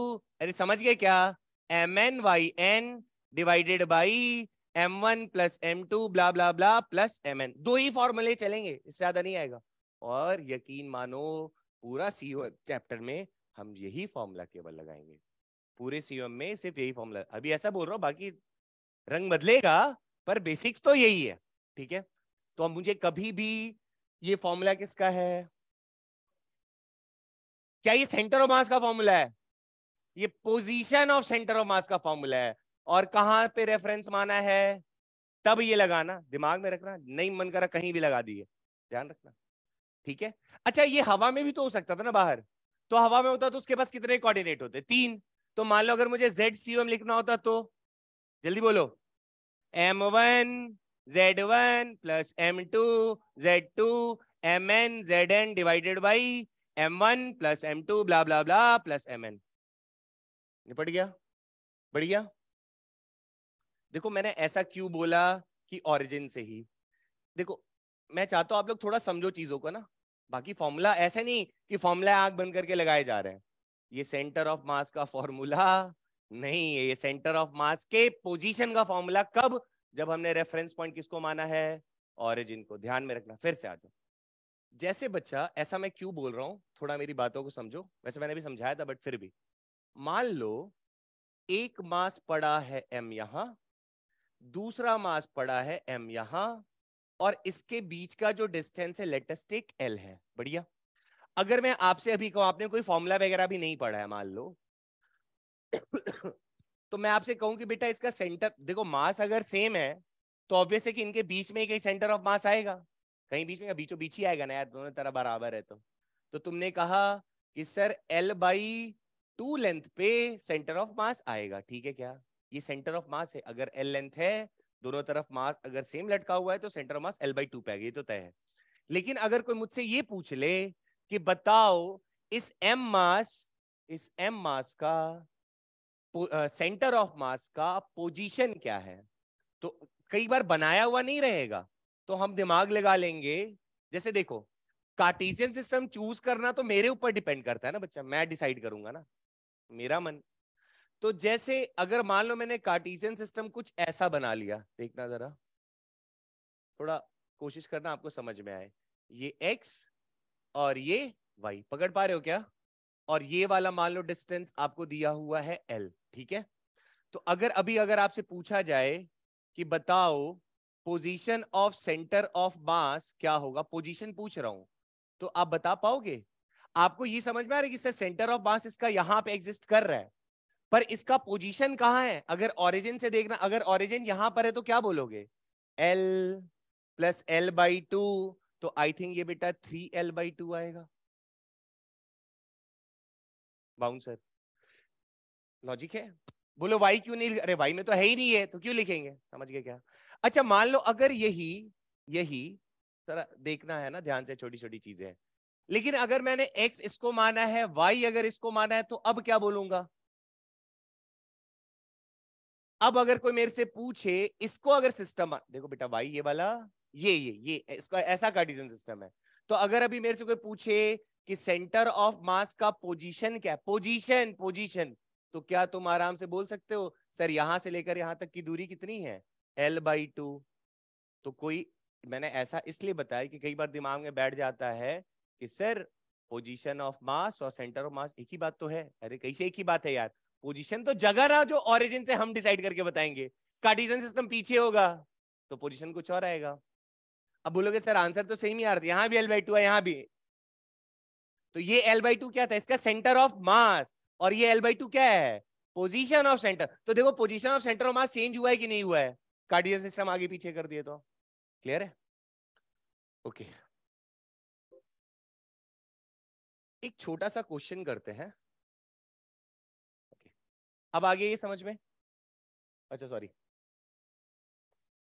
S1: अरे समझ गए क्या, MN YN divided by m1 plus m2 blah blah blah plus mn। दो ही फॉर्मूले चलेंगे, इससे ज्यादा नहीं आएगा। और यकीन मानो पूरा सीओ चैप्टर में हम यही फॉर्मूला केवल लगाएंगे, पूरे सीओएम में सिर्फ यही फॉर्मूला। अभी ऐसा बोल रहा हूं, बाकी रंग बदलेगा पर बेसिक्स तो यही है, ठीक है। तो अब मुझे कभी भी, ये फॉर्मूला किसका है? क्या ये सेंटर ऑफ मास का फॉर्मूला है? ये पोजीशन ऑफ सेंटर ऑफ मास का फॉर्मूला है। और कहां पे रेफरेंस माना है, तब ये लगाना, दिमाग में रखना, नहीं मन करा कहीं भी लगा दिए, ध्यान रखना, ठीक है। अच्छा, ये हवा में भी तो हो सकता था ना बाहर, तो हवा में होता तो उसके पास कितने कोऑर्डिनेट होते? 3। तो मान लो अगर मुझे ZCOM लिखना होता तो, जल्दी बोलो, M1 Z1 plus M2 Z2 Mn Zn divided by M1 plus M2 blah blah blah plus Mn। निपट गया, बढ़ गया। देखो मैंने ऐसा क्यों बोला कि ओरिजिन से ही, देखो मैं चाहता हूं आप लोग थोड़ा समझो चीजों को ना। बाकी फॉर्मूला ऐसे नहीं कि फॉर्मूला आंख बंद करके लगाए जा रहे हैं, ये सेंटर ऑफ मास का फॉर्मूला नहीं है, ये सेंटर ऑफ मास के पोजीशन का फॉर्मूला। कब? जब हमने रेफरेंस पॉइंट किसको माना है? ओरिजिन को। ध्यान में रखना। फिर से आ जाओ। जैसे बच्चा, ऐसा मैं क्यों बोल रहा हूं, थोड़ा मेरी बातों को समझो, वैसे मैंने भी समझाया था बट फिर भी। मान लो एक मास पड़ा है m यहां, दूसरा मास पड़ा है m यहां, और इसके बीच का जो डिस्टेंस है लेट अस टेक l है। बढ़िया। अगर मैं आपसे अभी कहूं, आपने कोई फॉर्मूला वगैरह भी नहीं पढ़ा है मान लो तो मैं आपसे कहूं कि बेटा इसका सेंटर देखो, मास अगर सेम है तो ऑब्वियस है कि इनके बीच में ही कहीं सेंटर ऑफ मास आएगा, कहीं बीच में, बीचों बीच ही आएगा ना यार, दोनों तरह बराबर है। तो तुमने कहा कि सर L/2 लेंथ पे सेंटर ऑफ मास आएगा, ठीक है क्या? ये सेंटर ऑफ मास है, अगर L लेंथ है, दोनों तरफ मास अगर सेम लटका हुआ है तो सेंटर ऑफ मास L/2 पे आएगा, ये तो तय है। लेकिन अगर कोई मुझसे ये पूछ ले कि बताओ इस m मास का सेंटर ऑफ मास का पोजीशन क्या है, तो कई बार बनाया हुआ नहीं रहेगा, तो हम दिमाग लगा लेंगे। जैसे देखो, कार्टेशियन सिस्टम चूज करना तो मेरे ऊपर डिपेंड करता है ना बच्चा, मैं डिसाइड करूंगा ना, मेरा मन। तो जैसे अगर मान लो मैंने कार्टेशियन सिस्टम कुछ ऐसा बना लिया, देखना जरा, थोड़ा कोशिश करना आपको समझ में आए। ये x और ये y, पकड़ पा रहे हो क्या? और ये वाला मान लो डिस्टेंस आपको दिया हुआ है l, ठीक है। तो अगर आपसे पूछा जाए कि बताओ पोजीशन ऑफ सेंटर ऑफ मास क्या होगा, पोजीशन पूछ रहा हूं, तो आप बता पाओगे? आपको ये समझ में आ रहा है कि सर सेंटर ऑफ मास इसका यहां पे एग्जिस्ट कर रहा है, पर इसका पोजीशन कहां है? अगर ओरिजिन से देखना, अगर ओरिजिन यहां पर है तो क्या बोलोगे? L प्लस L/2, तो आई थिंक ये बेटा 3L/2 आएगा। बाउंसर लॉजिक है? बोलो वाई क्यों नहीं? अरे वाई में तो है ही नहीं है, तो क्यों लिखेंगे? समझ गए क्या? अच्छा मान लो अगर यही यही जरा देखना है ना ध्यान से, छोटी छोटी चीजें हैं। लेकिन अगर मैंने x इसको माना है, y अगर इसको माना है, तो अब क्या बोलूंगा? अब अगर कोई मेरे से पूछे इसको अगर सिस्टम, देखो बेटा y ये वाला, ये इसका ऐसा कार्टेशियन सिस्टम है, तो अगर अभी मेरे से कोई पूछे कि सेंटर ऑफ मास का पोजीशन क्या, पोजीशन, तो क्या तुम आराम से बोल सकते हो सर यहां से लेकर यहां तक की दूरी कितनी है? L/2। तो कोई, मैंने ऐसा इसलिए बताया कि कई बार दिमाग में बैठ जाता है कि सर पोजीशन ऑफ मास और सेंटर ऑफ मास एक ही बात तो है। अरे कैसे एक ही बात है यार? पोजीशन तो जगह ना जो ओरिजिन से हम डिसाइड करके बताएंगे, कार्टेशियन सिस्टम पीछे होगा तो पोजीशन कुछ और आएगा। अब बोलोगे सर आंसर तो सेम ही आ रहा है, यहाँ भी L/2 है, यहाँ भी, तो ये L/2 क्या था? इसका सेंटर ऑफ मास, और ये L/2 क्या है? Position of centre. तो देखो position of centre of mass change हुआ है कि नहीं हुआ है? कार्टेशियन सिस्टम आगे पीछे कर दिए तो। क्लियर है? ओके। एक छोटा सा क्वेश्चन करते हैं। अब आगे ये समझ में, अच्छा सॉरी,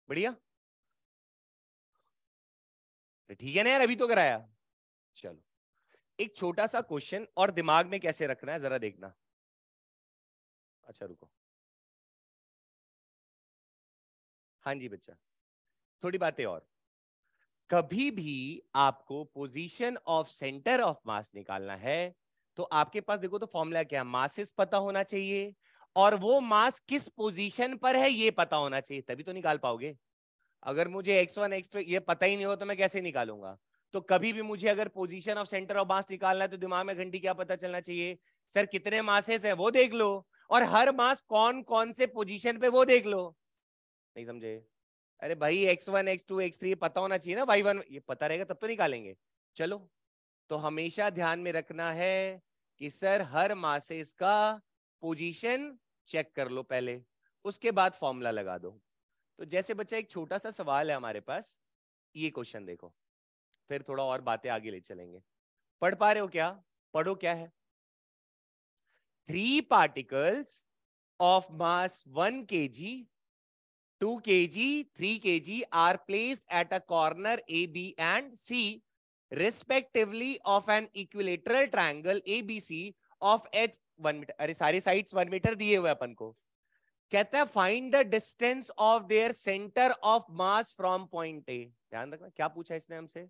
S1: बढ़िया, ठीक है ना यार, अभी तो कराया। चलो एक छोटा सा क्वेश्चन, और दिमाग में कैसे रखना है जरा देखना। अच्छा रुको, हाँ जी बच्चा, थोड़ी बातें और। कभी भी आपको पोजीशन ऑफ सेंटर ऑफ मास निकालना है तो आपके पास देखो तो फॉर्मूला क्या है, मासेस पता होना चाहिए और वो मास किस पोजीशन पर है ये पता होना चाहिए, तभी तो निकाल पाओगे। अगर मुझे x1 x2 ये पता ही नहीं हो तो मैं कैसे निकालूंगा। तो कभी भी मुझे अगर पोजीशन ऑफ सेंटर ऑफ मास निकालना है तो दिमाग में घंटी क्या पता चलना चाहिए, सर कितने मासेस है वो देख लो, और हर मास कौन कौन से पोजीशन पे वो देख लो। नहीं समझे? अरे भाई x1 x2 x3 पता होना चाहिए ना, y1 ये पता रहेगा तब तो निकालेंगे। चलो, तो हमेशा ध्यान में रखना है कि सर हर मासेस का पोजीशन चेक कर लो पहले, उसके बाद फॉर्मूला लगा दो। तो जैसे बच्चा एक छोटा सा सवाल है हमारे पास, ये क्वेश्चन देखो, फिर थोड़ा और बातें आगे ले चलेंगे। पढ़ पा रहे हो क्या? पढ़ो, क्या है? 3 particles of mass 1 kg, 2 kg, 3 kg are placed at a corner A, B and C respectively of an equilateral triangle ABC of h 1 metre. अरे सारी साइड्स 1 मीटर दिए हुए अपन को। कहता है find the distance of their centre of mass from point A. ध्यान रखना, क्या पूछा इसने हमसे?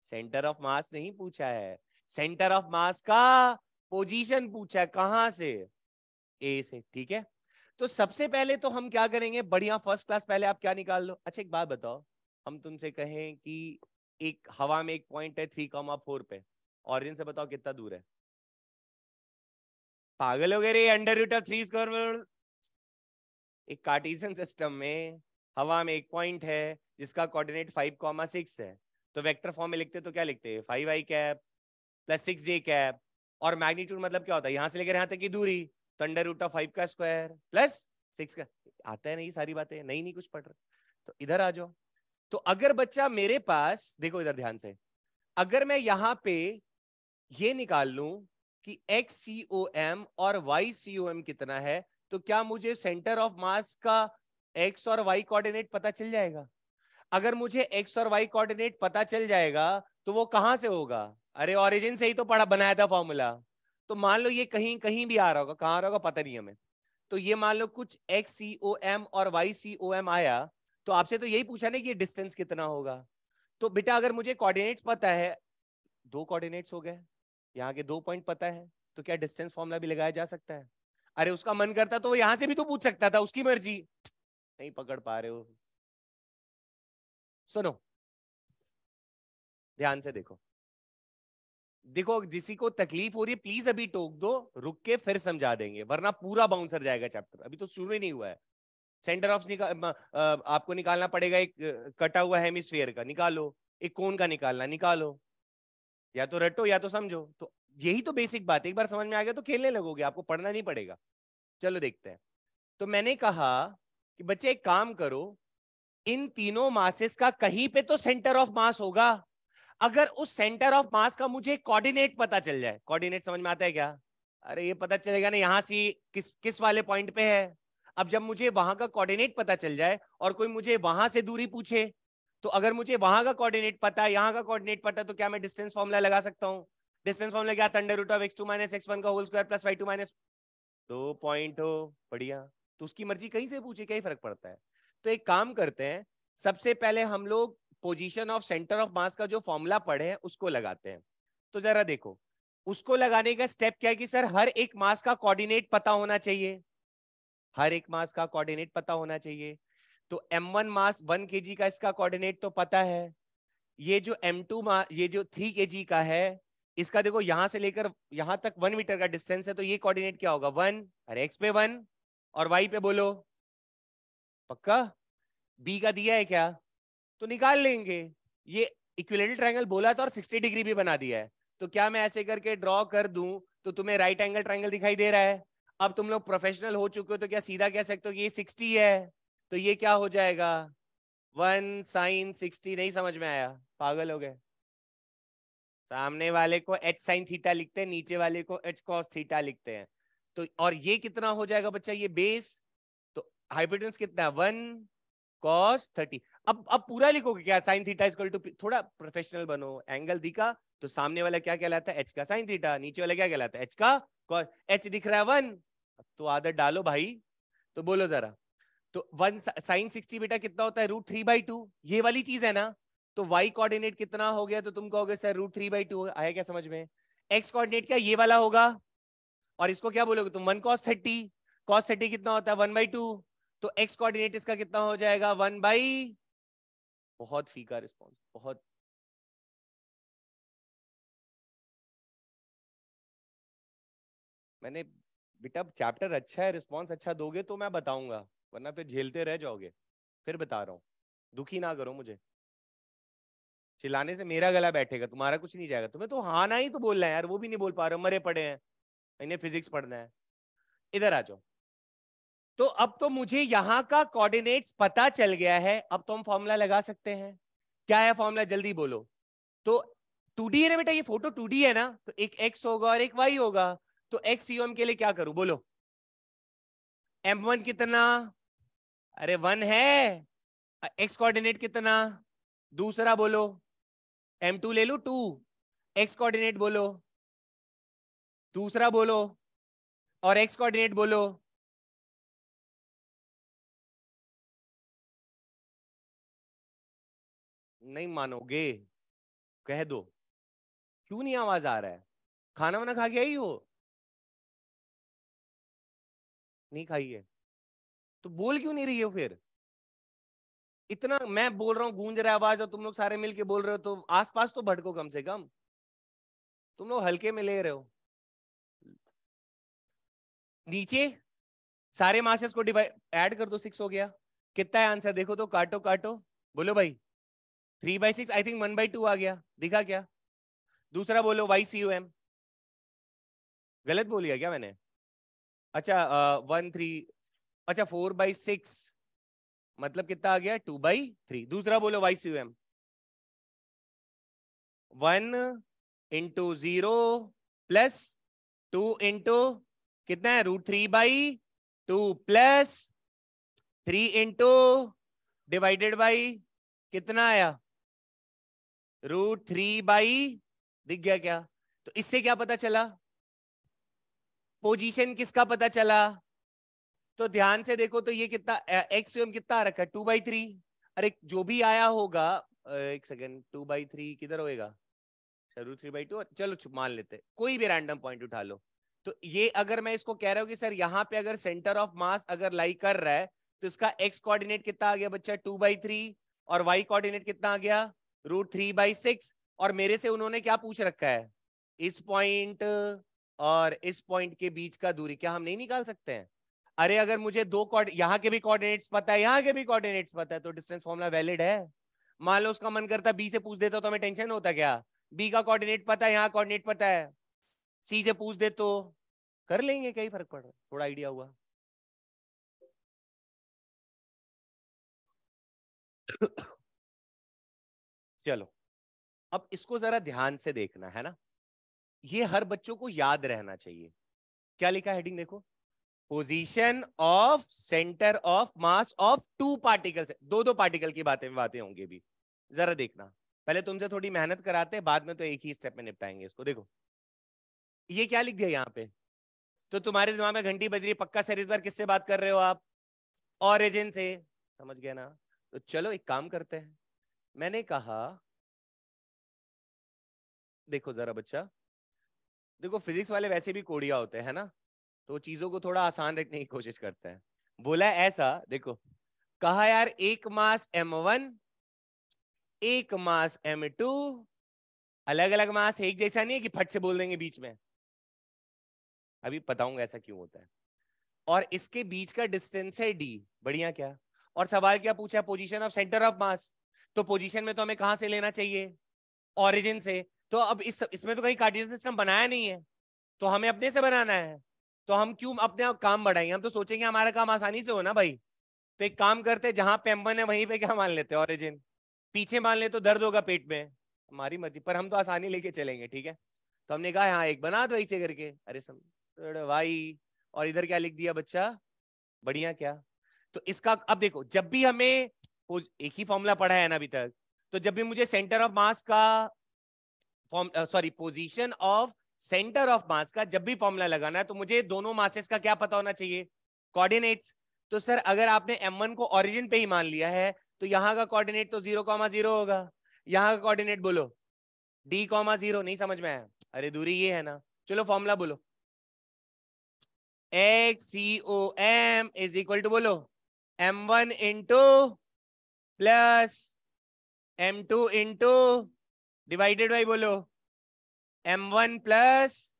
S1: सेंटर ऑफ मास नहीं पूछा है, सेंटर ऑफ मास का पोजीशन पूछा है। कहां से? ए से। ठीक है, तो सबसे पहले तो हम क्या करेंगे, बढ़िया फर्स्ट क्लास, पहले आप क्या निकाल लो। अच्छा एक बात बताओ, हम तुमसे कहें कि एक हवा में एक पॉइंट है 3,4 पे, ऑरिजिन से बताओ कितना दूर है? पागल हो गए रे, √3²। एक कार्टेशियन सिस्टम में हवा में एक पॉइंट है जिसका कोऑर्डिनेट 5,6 है, तो वेक्टर फॉर्म में लिखते तो क्या लिखते हैं? 5i cap plus 6j cap, और मैग्नीट्यूड मतलब क्या होता है, यहां से लेकर यहां तक की दूरी, तो √5 का स्क्वायर प्लस 6 का। आता है नहीं सारी बातें, नहीं कुछ पढ़ रहे तो इधर आ जाओ। तो अगर बच्चा मेरे पास देखो इधर ध्यान से, अगर मैं यहां पे ये निकाल लूं कि XCOM और YCOM कितना है, तो क्या मुझे सेंटर ऑफ मास का x और y कोऑर्डिनेट पता चल जाएगा? अगर मुझे x और y कोऑर्डिनेट पता चल जाएगा तो वो कहां से होगा? अरे ओरिजिन से ही तो पढ़ा बनाया था फॉर्मूला। तो मान लो ये कहीं कहीं भी आ रहा होगा, कहां आ रहा होगा पता नहीं हमें। तो ये मान लो कुछ XCOM और YCOM आया, तो आपसे तो यही पूछा ना कि ये डिस्टेंस कितना होगा। तो बेटा अगर मुझे कोऑर्डिनेट्स पता है, 2 कोऑर्डिनेट्स हो गए, यहाँ के 2 पॉइंट पता है, तो क्या डिस्टेंस फॉर्मूला भी लगाया जा सकता है? अरे उसका मन करता तो वो यहां से भी तो पूछ सकता था, उसकी मर्जी। नहीं पकड़ पा रहे हो? सुनो ध्यान से देखो, देखो किसी को तकलीफ हो रही है प्लीज अभी टोक दो, रुक के फिर समझा देंगे, वरना पूरा बाउंसर जाएगा चैप्टर, अभी तो शुरू ही नहीं हुआ है। सेंटर ऑफ आपको निकालना पड़ेगा, एक कटा हुआ हेमिस्फीयर का निकालो, एक कोन का निकालना निकालो, या तो रटो या तो समझो। तो यही तो बेसिक बात है, एक बार समझ में आ गया तो खेलने लगोगे, आपको पढ़ना नहीं पड़ेगा। चलो देखते हैं। तो मैंने कहा कि बच्चे एक काम करो, इन तीनों मासेस का कहीं पे तो सेंटर ऑफ मास होगा। अगर उस सेंटर ऑफ मास का मुझे कोऑर्डिनेट पता चल जाए, कोऑर्डिनेट समझ में आता है क्या? अरे ये पता चलेगा ना यहां से किस किस वाले पॉइंट पे है। अब जब मुझे वहां का कोऑर्डिनेट पता चल जाए और कोई मुझे वहां से दूरी पूछे, तो अगर मुझे वहां का कोऑर्डिनेट पता है, यहाँ का कोऑर्डिनेट पता है, तो क्या मैं डिस्टेंस फॉर्मूला लगा सकता हूँ? डिस्टेंस फॉर्मूला क्या था? √(x2 - x1) का whole square plus y2 - 2 point हो, बढ़िया। तो उसकी मर्जी कहीं से पूछे, क्या ही फर्क पड़ता है। तो एक काम करते हैं, सबसे पहले हम लोग पोजीशन ऑफ सेंटर ऑफ मास का जो फॉर्मूला पढ़े हैं उसको लगाते हैं। तो जरा देखो, उसको लगाने का स्टेप क्या है कि सर हर एक मास का कोऑर्डिनेट पता होना चाहिए, हर एक मास का कोऑर्डिनेट पता होना चाहिए। तो m1 मास 1 kg का इसका कोऑर्डिनेट तो पता है, ये जो m2 मास, ये जो 3 kg का है, इसका देखो यहां से लेकर यहां तक 1 मीटर का डिस्टेंस है, तो ये कोऑर्डिनेट क्या होगा? 1। अरे x पे 1 और y पे बोलो, पक्का? b का दिया है क्या? तो निकाल लेंगे। ये इक्विलेटरल ट्रायंगल बोला था और 60 डिग्री भी बना दिया है, तो क्या मैं ऐसे करके ड्रॉ कर दूं तो तुम्हें राइट एंगल ट्रायंगल दिखाई दे रहा है? अब तुम लोग प्रोफेशनल हो चुके हो तो क्या सीधा कह सकते हो कि ये 60 है, तो ये क्या हो जाएगा? 1 sin 60। नहीं समझ में आया? पागल हो गए? सामने वाले को h sin थीटा लिखते हैं, नीचे वाले को h cos थीटा लिखते हैं। तो और ये कितना हो जाएगा बच्चा? ये बेस, तो हाइपोटेन्यूज कितना? 1 cos 30। अब पूरा लिखोगे क्या? साइन थीटा इक्वल टू, थोड़ा प्रोफेशनल बनो। एंगल दिखा तो सामने वाला क्या कहलाता है? h का साइन थीटा, नीचे वाला क्या कहलाता है? h का cos। h दिख रहा है 1, तो आदत डालो भाई। तो बोलो जरा, तो 1 sin 60 बेटा कितना होता है? √3/2, ये वाली चीज है ना। तो y कोऑर्डिनेट कितना हो गया? तो तुम कहोगे सर √3/2 आया क्या? समझ में? x कोऑर्डिनेट क्या ये वाला होगा, और इसको क्या बोलोगे तुम? 1 cos 30। cos 30 कितना होता है 1/2, तो x कोऑर्डिनेट इसका कितना हो जाएगा 1/, बहुत फीका रिस्पॉन्स, बहुत। मैंने बेटा चैप्टर अच्छा है, रिस्पॉन्स अच्छा दोगे तो मैं बताऊंगा, वरना फिर झेलते रह जाओगे। फिर बता रहा हूँ, दुखी ना करो मुझे, चिल्लाने से मेरा गला बैठेगा, तुम्हारा कुछ नहीं जाएगा। तुम्हें तो हाँ ना ही तो बोलना है यार, वो भी नहीं बोल पा रहे हो, मरे पड़े हैं, इन्हें फिजिक्स पढ़ना है। इधर आ जाओ। तो अब तो मुझे यहां का कोऑर्डिनेट्स पता चल गया है, अब तो हम फॉर्मूला लगा सकते हैं। क्या है फॉर्मूला, जल्दी बोलो। तो 2D है ना बेटा, ये फोटो 2D है ना, तो एक x होगा और एक y होगा। तो x UM के लिए क्या करूं बोलो, m1 कितना, अरे 1 है, x कोऑर्डिनेट कितना, दूसरा बोलो, m2 ले लू 2, x कोऑर्डिनेट बोलो, दूसरा बोलो, और x कोऑर्डिनेट बोलो। नहीं मानोगे, कह दो, क्यों नहीं आवाज आ रहा है, खाना वाना खा के आई हो, नहीं खाई है, तो बोल क्यों नहीं रही हो फिर। इतना मैं बोल रहा हूँ गूंज रहा है आवाज, और तुम लोग सारे मिलके बोल रहे हो, तो आसपास तो भटको कम से कम, तुम लोग हल्के में ले रहे हो। नीचे सारे मासेस को डिवाइड ऐड कर दो, 6 हो गया। कितना है आंसर देखो तो, काटो काटो, बोलो भाई। 3/6, आई थिंक 1/2 आ गया, दिखा क्या। दूसरा बोलो YCUM, गलत बोल गया क्या मैंने, अच्छा 1/3, अच्छा 4/6, मतलब कितना आ गया 2/3। दूसरा बोलो YCUM, 1 × 0 प्लस 2 × कितना है √3/2 प्लस 3 × डिवाइडेड बाई कितना आया √3/, दिख गया क्या। तो इससे क्या पता चला, पोजीशन किसका पता चला। तो ध्यान से देखो तो ये कितना XUM कितना आ रखा है 2/3। अरे जो भी आया होगा, एक सेकेंड, 2/3 किधर होएगा, √3/2, चलो मान लेते कोई भी रैंडम पॉइंट उठा लो। तो ये अगर मैं इसको कह रहा हूँ कि सर यहाँ पे अगर सेंटर ऑफ मास अगर लाई कर रहा है, तो इसका x कोऑर्डिनेट कितना आ गया बच्चा 2/3, और y कोऑर्डिनेट कितना आ गया √3/6। और मेरे से उन्होंने क्या पूछ रखा है, इस पॉइंट और इस पॉइंट के बीच का दूरी, क्या हम नहीं निकाल सकते हैं। अरे अगर मुझे दो यहाँ के भी कोऑर्डिनेट्स पता है, यहाँ के भी कोऑर्डिनेट्स पता है, तो डिस्टेंस फॉर्मूला वैलिड है। मान लो उसका मन करता बी से पूछ देता तो हमें टेंशन होता क्या, बी का कोऑर्डिनेट पता है, यहाँ कोऑर्डिनेट पता है, सी से पूछ दे तो कर लेंगे, क्या ही फर्क पड़ रहा है, थोड़ा आइडिया हुआ। चलो अब इसको जरा ध्यान से देखना है ना, ये हर बच्चों को याद रहना चाहिए। क्या लिखा है हेडिंग देखो, position of centre of mass of 2 particles, दो पार्टिकल की बातें होंगी भी, जरा देखना। पहले तुमसे थोड़ी मेहनत कराते हैं, बाद में तो एक ही स्टेप में निपटाएंगे इसको। देखो ये क्या लिख दिया यहाँ पे, तो तुम्हारे दिमाग में घंटी बज रही है, पक्का सर इस बार किससे बात कर रहे हो आप, ओरिजिन से, समझ गए ना। तो चलो एक काम करते हैं, मैंने कहा देखो जरा बच्चा, देखो फिजिक्स वाले वैसे भी कोड़िया होते हैं ना, तो चीजों को थोड़ा आसान रखने की कोशिश करते हैं। बोला ऐसा देखो, कहा यार एक मास m1, एक मास m2, अलग अलग मास, एक जैसा नहीं है कि फट से बोल देंगे बीच में, अभी बताऊंगा ऐसा क्यों होता है। और इसके बीच का डिस्टेंस है d, बढ़िया क्या। और सवाल क्या पूछा, पोजीशन ऑफ सेंटर ऑफ मास, तो पोजीशन में तो हमें कहां से लेना चाहिए, ओरिजिन से। तो अब इसमें तो कहीं कार्टेशियन सिस्टम बनाया नहीं है, तो हमें अपने से बनाना है। तो हम क्यों अपने काम बढ़ाएंगे, हम तो सोचेंगे हमारा काम आसानी से हो ना भाई। तो एक काम करते हैं, जहां पे M1 है वहीं पे क्या मान लेते हैं ओरिजिन, पीछे मान ले तो दर्द होगा पेट में, हमारी मर्जी, पर हम तो आसानी लेके चलेंगे, ठीक है। तो हमने कहा हाँ एक बना दो ऐसे करके, अरे सम भाई, और इधर क्या लिख दिया बच्चा, बढ़िया क्या। तो इसका अब देखो, जब भी हमें एक ही फॉर्मूला पढ़ा है ना अभी तक, तो जब भी मुझे सेंटर ऑफ मास का sorry position of centre of मास का जब भी फॉर्मूला लगाना है, तो मुझे दोनों मासेस का क्या पता होना चाहिए, कोऑर्डिनेट्स। तो सर अगर आपने m1 को ओरिजिन पे ही मान लिया है, तो यहाँ का कोऑर्डिनेट तो 0,0 होगा, यहाँ का कोऑर्डिनेट बोलो d,0, नहीं समझ में आया, अरे दूरी ये है ना। चलो फॉर्मूला बोलो, XCOM इज इक्वल टू बोलो M1 into plus M2 into divided by बोलो M1 प्लस,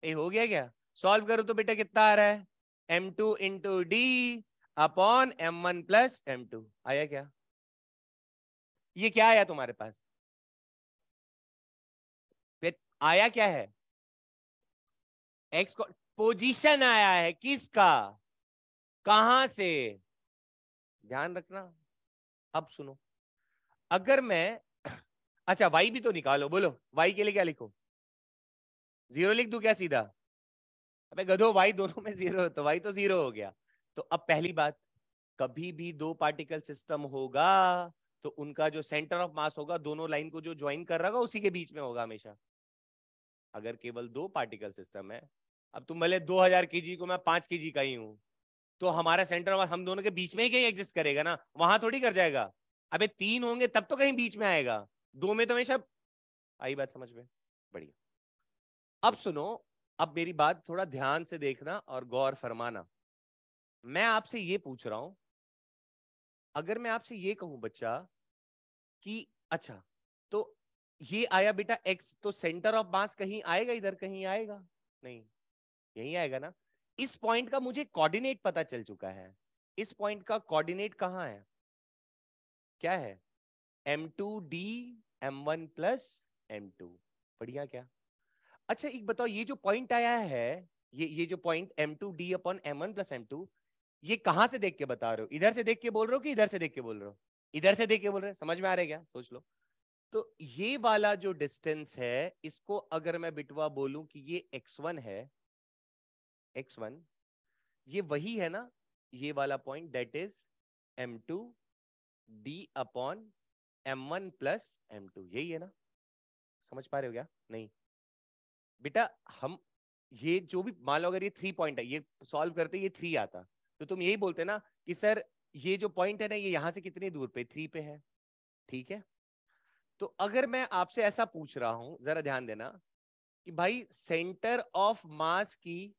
S1: ये हो गया क्या? सॉल्व करो तो बेटा कितना आ रहा है? M2 into D upon M1 plus M2 आया क्या? ये क्या आया तुम्हारे पास? फिर आया क्या है? एक्स पोजीशन आया है, किसका, कहां से? ध्यान रखना। अब सुनो, अगर मैं अच्छा y भी तो निकालो, बोलो y के लिए क्या लिखो? 0 लिख दूं क्या सीधा? अबे गधो, y दोनों में 0 तो y तो 0 हो गया। तो अब पहली बात, कभी भी दो पार्टिकल सिस्टम होगा तो उनका जो सेंटर ऑफ मास होगा दोनों लाइन को जो ज्वाइन कर रहा होगा उसी के बीच में होगा हमेशा। अगर केवल दो पार्टिकल सिस्टम है, अब तुम भले 2000 केजी को मैं 5 केजी का ही हूं, तो हमारा सेंटर ऑफ हम दोनों के बीच में ही कहीं एग्जिस्ट करेगा ना, वहां थोड़ी कर जाएगा। अबे 3 होंगे तब तो कहीं बीच में आएगा, 2 में तो हमेशा। आई बात समझ में? बढ़िया। अब सुनो, अब मेरी बात थोड़ा ध्यान से देखना और गौर फरमाना। मैं आपसे ये पूछ रहा हूं, अगर मैं आपसे ये कहूं बच्चा कि अच्छा, तो ये आया बेटा x, तो सेंटर ऑफ मास कहीं आएगा, इधर कहीं आएगा? नहीं, यही आएगा ना। इस पॉइंट का मुझे कोऑर्डिनेट पता चल चुका है। इस पॉइंट का कोऑर्डिनेट कहां है? क्या है? M2D M1 plus M2। बढ़िया क्या? अच्छा एक बताओ, ये जो पॉइंट आया है, ये जो point M2D upon M1 plus M2, ये कहां से देख के बता रहे हो? इधर से देख के बोल रहे हो कि इधर से देख के बोल रहे हो? इधर से देख के बोल रहे हो, समझ में आ रहा है क्या? सोच लो। तो ये वाला जो डिस्टेंस है, इसको अगर मैं बिटवा बोलूं कि ये x1 है, x1, ये वही है ना, ये वाला point, that is M2D upon M1 plus M2, यही है ना? समझ पा रहे हो क्या? नहीं बेटा, हम ये जो भी मान लो, अगर ये 3 पॉइंट है, ये सॉल्व करते ये 3 आता, तो तुम यही बोलते ना कि सर ये जो पॉइंट है ना, ये यहां से कितनी दूर पे? 3 पे है। ठीक है, तो अगर मैं आपसे ऐसा पूछ रहा हूं, जरा ध्यान देना कि भाई सेंटर ऑफ मास की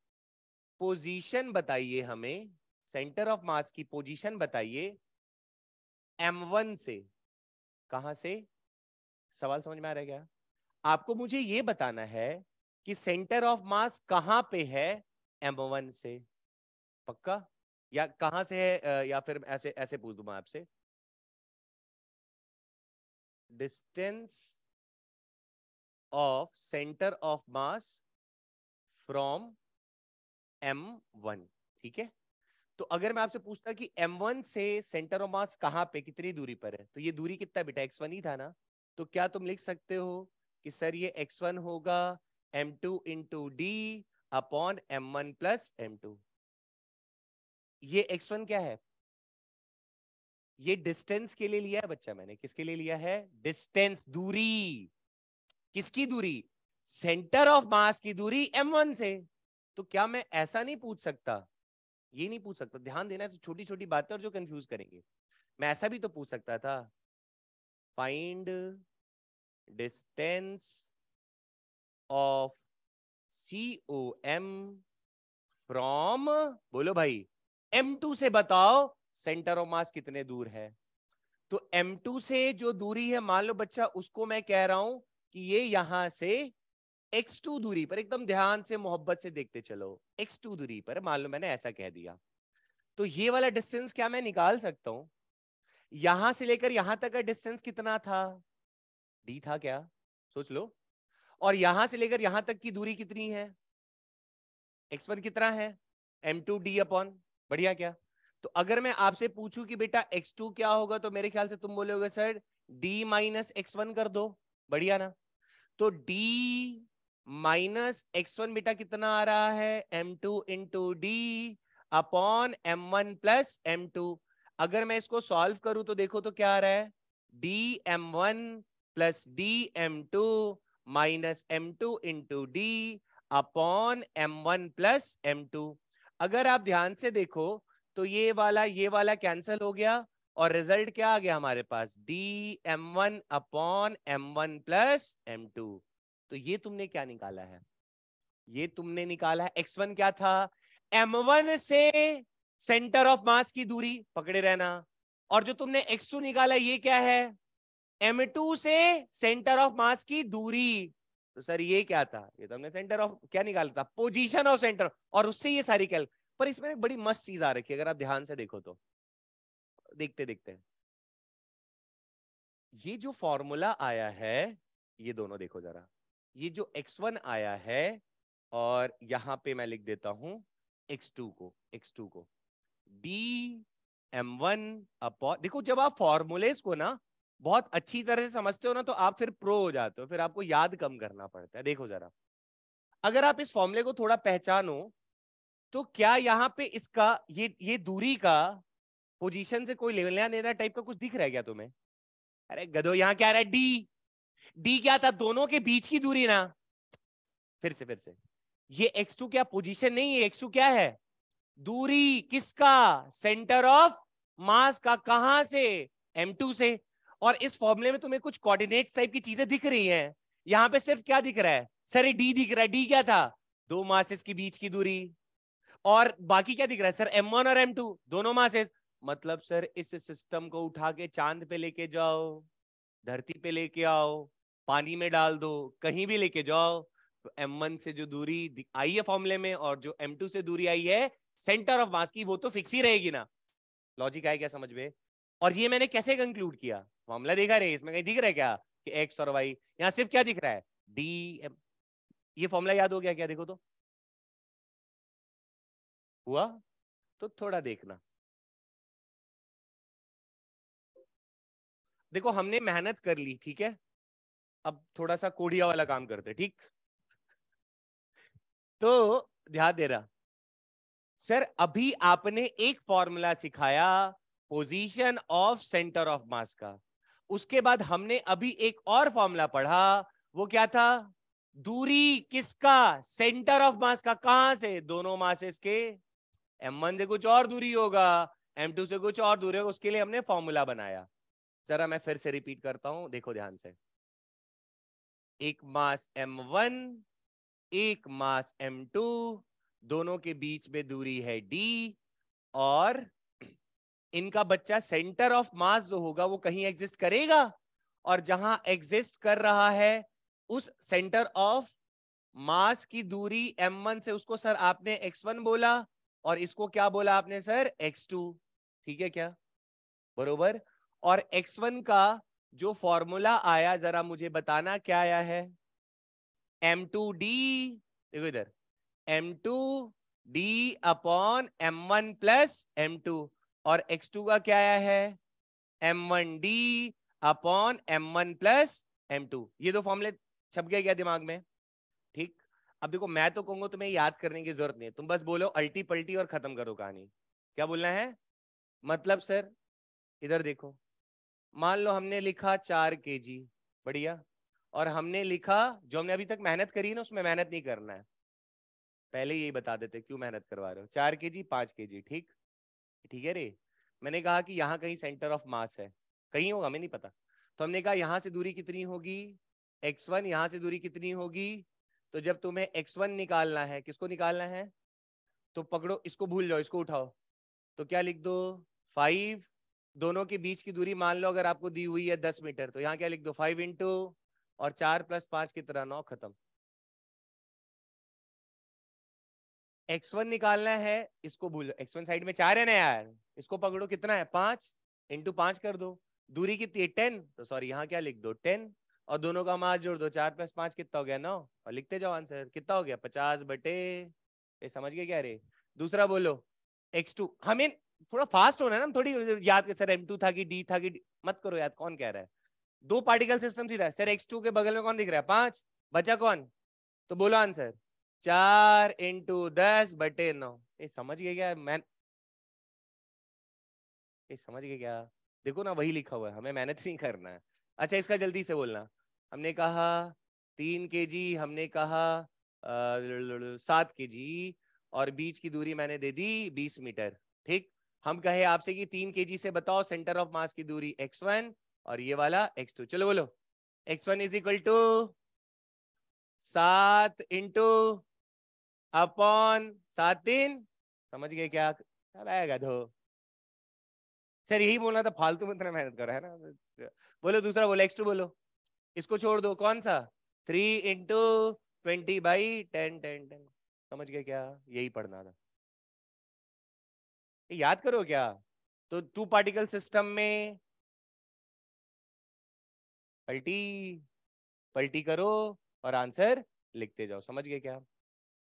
S1: पोजीशन बताइए हमें, सेंटर ऑफ मास की पोजीशन बताइए M1 से। कहां से? सवाल समझ में आ रहा है क्या? आपको मुझे यह बताना है कि सेंटर ऑफ मास कहां पे है M1 से। पक्का? या कहां से है, या फिर ऐसे ऐसे पूछ दूं मैं आपसे, distance of centre of mass from M1। ठीक है, तो अगर मैं आपसे पूछता कि M1 से सेंटर ऑफ मास कहां पे, कितनी दूरी पर है, तो ये दूरी कितना बेटा? x1 ही था ना। तो क्या तुम लिख सकते हो कि सर ये x1 होगा M2 into D upon M1 plus M2? ये x1 क्या है? ये डिस्टेंस के लिए लिया है बच्चा मैंने। किसके लिए लिया है? डिस्टेंस, दूरी। किसकी दूरी? सेंटर ऑफ मास की दूरी M1 से। तो क्या मैं ऐसा नहीं पूछ सकता, ये नहीं पूछ सकता, ध्यान देना, छोटी छोटी बातें और जो कंफ्यूज करेंगे। मैं ऐसा भी तो पूछ सकता था, find distance of COM from, बोलो भाई, M2 से बताओ सेंटर ऑफ मास कितने दूर है। तो M2 से जो दूरी है, मान लो बच्चा, उसको मैं कह रहा हूं कि ये यहां से x2 दूरी पर, एकदम ध्यान से मोहब्बत से देखते चलो, x2 दूरी पर मान लो मैंने ऐसा कह दिया, तो ये वाला डिस्टेंस क्या मैं निकाल सकता हूं? यहां से लेकर यहां तक का डिस्टेंस कितना था? d था क्या? सोच लो। और यहां से लेकर यहां तक की दूरी कितनी है? x1 कितना है? M2D अपॉन, बढ़िया क्या? तो अगर मैं आपसे पूछूं कि बेटा x2 क्या होगा, तो मेरे ख्याल से तुम बोलोगे सर d माइनस x1 कर दो। बढ़िया ना? तो d माइनस x1 बेटा कितना आ रहा है? M2 into D upon M1 plus M2। अगर मैं इसको सॉल्व करूं तो देखो तो क्या आ रहा है? dm1 plus dm2 minus M2 into D upon M1 plus M2। अगर आप ध्यान से देखो तो ये वाला कैंसिल हो गया, और रिजल्ट क्या आ गया हमारे पास? dm1 upon M1 plus M2। तो ये तुमने क्या निकाला है? ये तुमने निकाला है x1 क्या था? m1 से सेंटर ऑफ मास की दूरी पकड़े रहना, और जो तुमने x2 निकाला ये क्या है, m2 से सेंटर ऑफ मास की दूरी। तो सर ये क्या था, ये तो हमने सेंटर ऑफ क्या निकाला था, पोजीशन ऑफ सेंटर, और उससे ये सारी कैल। पर इसमें एक बड़ी मस्त चीज आ रखी है, अगर आप ध्यान से देखो तो, देखते देखते ये जो फॉर्मूला आया है, ये दोनों देखो जरा, ये जो x1 आया है, और यहां पे मैं लिख देता हूं x2 को dm1 अपॉन, देखो जब आप फॉर्मूलेस को ना बहुत अच्छी तरह से समझते हो ना, तो आप फिर प्रो हो जाते हो, फिर आपको याद कम करना पड़ता है। देखो जरा, अगर आप इस फॉर्मूले को थोड़ा पहचानो, तो क्या यहाँ पे इसका ये दूरी का पोजीशन से कोई लेना देना टाइप का कुछ दिख रहा है क्या तुम्हें? अरे गधो, यहाँ क्या आ रहा है, डी। डी क्या था, दोनों के बीच की दूरी ना। फिर से ये x2 क्या पोजीशन नहीं है, x2 क्या है, दूरी किसका, सेंटर ऑफ मास का, कहां से, m2 से। और इस फॉर्मूले में तुम्हें कुछ कोऑर्डिनेट्स टाइप की चीजें दिख रही हैं, यहां पे सिर्फ क्या दिख रहा है सर, डी दिख रहा है। डी क्या था, दो मासेस के बीच की दूरी, और बाकी क्या दिख रहा है सर, m1 और m2 दोनों मासेस। मतलब सर इस सिस्टम को उठा के चांद पे लेके जाओ, धरती पे लेके आओ, पानी में डाल दो, कहीं भी लेके जाओ, तो m1 से जो दूरी आई है फॉर्मूले में, और जो m2 से दूरी आई है सेंटर ऑफ मास की, वो तो फिक्स ही रहेगी ना। लॉजिक आया क्या समझ में? और ये मैंने कैसे कंक्लूड किया, फॉर्मूला देखा रे, इसमें कहीं दिख रहा है क्या कि x और y, यहां सिर्फ क्या दिख रहा है, डी। ये फॉर्मूला याद हो गया क्या, देखो तो हुआ, तो थोड़ा देखना। देखो हमने मेहनत कर ली, ठीक है, अब थोड़ा सा कोढ़िया वाला काम करते, ठीक। तो ध्यान देना सर, अभी आपने एक फॉर्मूला सिखाया पोजीशन ऑफ सेंटर ऑफ मास का, उसके बाद हमने अभी एक और फॉर्मूला पढ़ा, वो क्या था, दूरी किसका, सेंटर ऑफ मास का, कहां से, दोनों मासेस के। m1 से कुछ और दूरी होगा, m2 से कुछ और दूरी होगा, उसके लिए हमने फॉर्मूला बनाया। जरा मैं फिर से रिपीट करता हूं, देखो ध्यान से, एक मास m1, एक मास m2, दोनों के बीच में दूरी है d, और इनका बच्चा सेंटर ऑफ मास जो होगा वो कहीं एग्जिस्ट करेगा, और जहां एग्जिस्ट कर रहा है उस सेंटर ऑफ मास की दूरी m1 से, उसको सर आपने x1 बोला, और इसको क्या बोला आपने सर, x2। ठीक है क्या, बरोबर। और x1 का जो फॉर्मूला आया, जरा मुझे बताना क्या आया है, m2d, देखो इधर, m2d upon m1 plus m2, और x2 का क्या आया है, m1d upon m1 plus m2। ये दो फॉर्मूले छप गए क्या दिमाग में, ठीक। अब देखो मैं तो कहूंगा तुम्हें याद करने की जरूरत नहीं है, तुम बस बोलो अल्टी पल्टी और खत्म करो कहानी। क्या बोलना है, मतलब सर इधर देखो, मान लो हमने लिखा 4 kg, बढ़िया, और हमने लिखा, जो हमने अभी तक मेहनत करी है ना, उसमें मेहनत नहीं करना है, पहले यही बता देते क्यों मेहनत करवा रहे हो, 4 kg 5 kg, ठीक, ठीक है रे। मैंने कहा कि यहाँ कहीं सेंटर ऑफ मास है, कहीं होगा, हमें नहीं पता, तो हमने कहा यहाँ से दूरी कितनी होगी, x1, यहाँ से दूरी कितनी होगी, तो जब तुम्हें x1 निकालना है, किसको निकालना है, तो पकड़ो इसको, भूल जाओ, इसको उठाओ, तो क्या लिख दो, 5, दोनों के बीच की दूरी मान लो अगर आपको दी हुई है 10 मीटर, तो यहाँ क्या लिख दो, 5 इंटू, और 4 + 5 कितना, 9, खत्म। x1 निकालना है, इसको भूल, x1 साइड में 4 है ना यार, इसको पकड़ो, कितना है, 5 इंटू 5 कर दो, दूरी कितनी है 10, तो सॉरी यहाँ क्या लिख दो 10, और दोनों का मास जोड़ दो, 4 + 5 कितना हो गया 9, और लिखते जाओ आंसर कितना हो गया, 50/, ये समझ गए क्या रे। दूसरा बोलो, x2, हमें थोड़ा फास्ट होना है ना, हम थोड़ी याद कर सर m2 था कि d था कि मत करो याद, कौन कह रहा है, दो पार्टिकल सिस्टम सीधा, सर x2 के बगल में कौन दिख रहा है, 5, बचा कौन, तो बोलो आंसर, 4 × 10/9। ये समझ गए क्या, मैं ये समझ गए क्या, देखो ना वही लिखा हुआ है, हमें मेहनत नहीं करना है। अच्छा इसका जल्दी से बोलना, हमने कहा 3 kg, हमने कहा 7 kg, और बीच की दूरी मैंने दे दी 20 मीटर, ठीक। हम कहे आपसे कि 3 kg से बताओ सेंटर ऑफ मास की दूरी x1, और ये वाला x2, चलो बोलो, x1 = 7 इंटू अपॉन 7 3 समझ गए क्या? अब आएगा तो सर यही बोलना था, फालतू में इतना मेहनत कर रहा है ना। बोलो दूसरा, बोलो x2 बोलो। इसको छोड़ दो, कौन सा? 3 × 20/10 10 10। समझ गए क्या? यही पढ़ना था। ये याद करो क्या? तो 2 पार्टिकल सिस्टम में पलटी पलटी करो और आंसर लिखते जाओ। समझ गए क्या?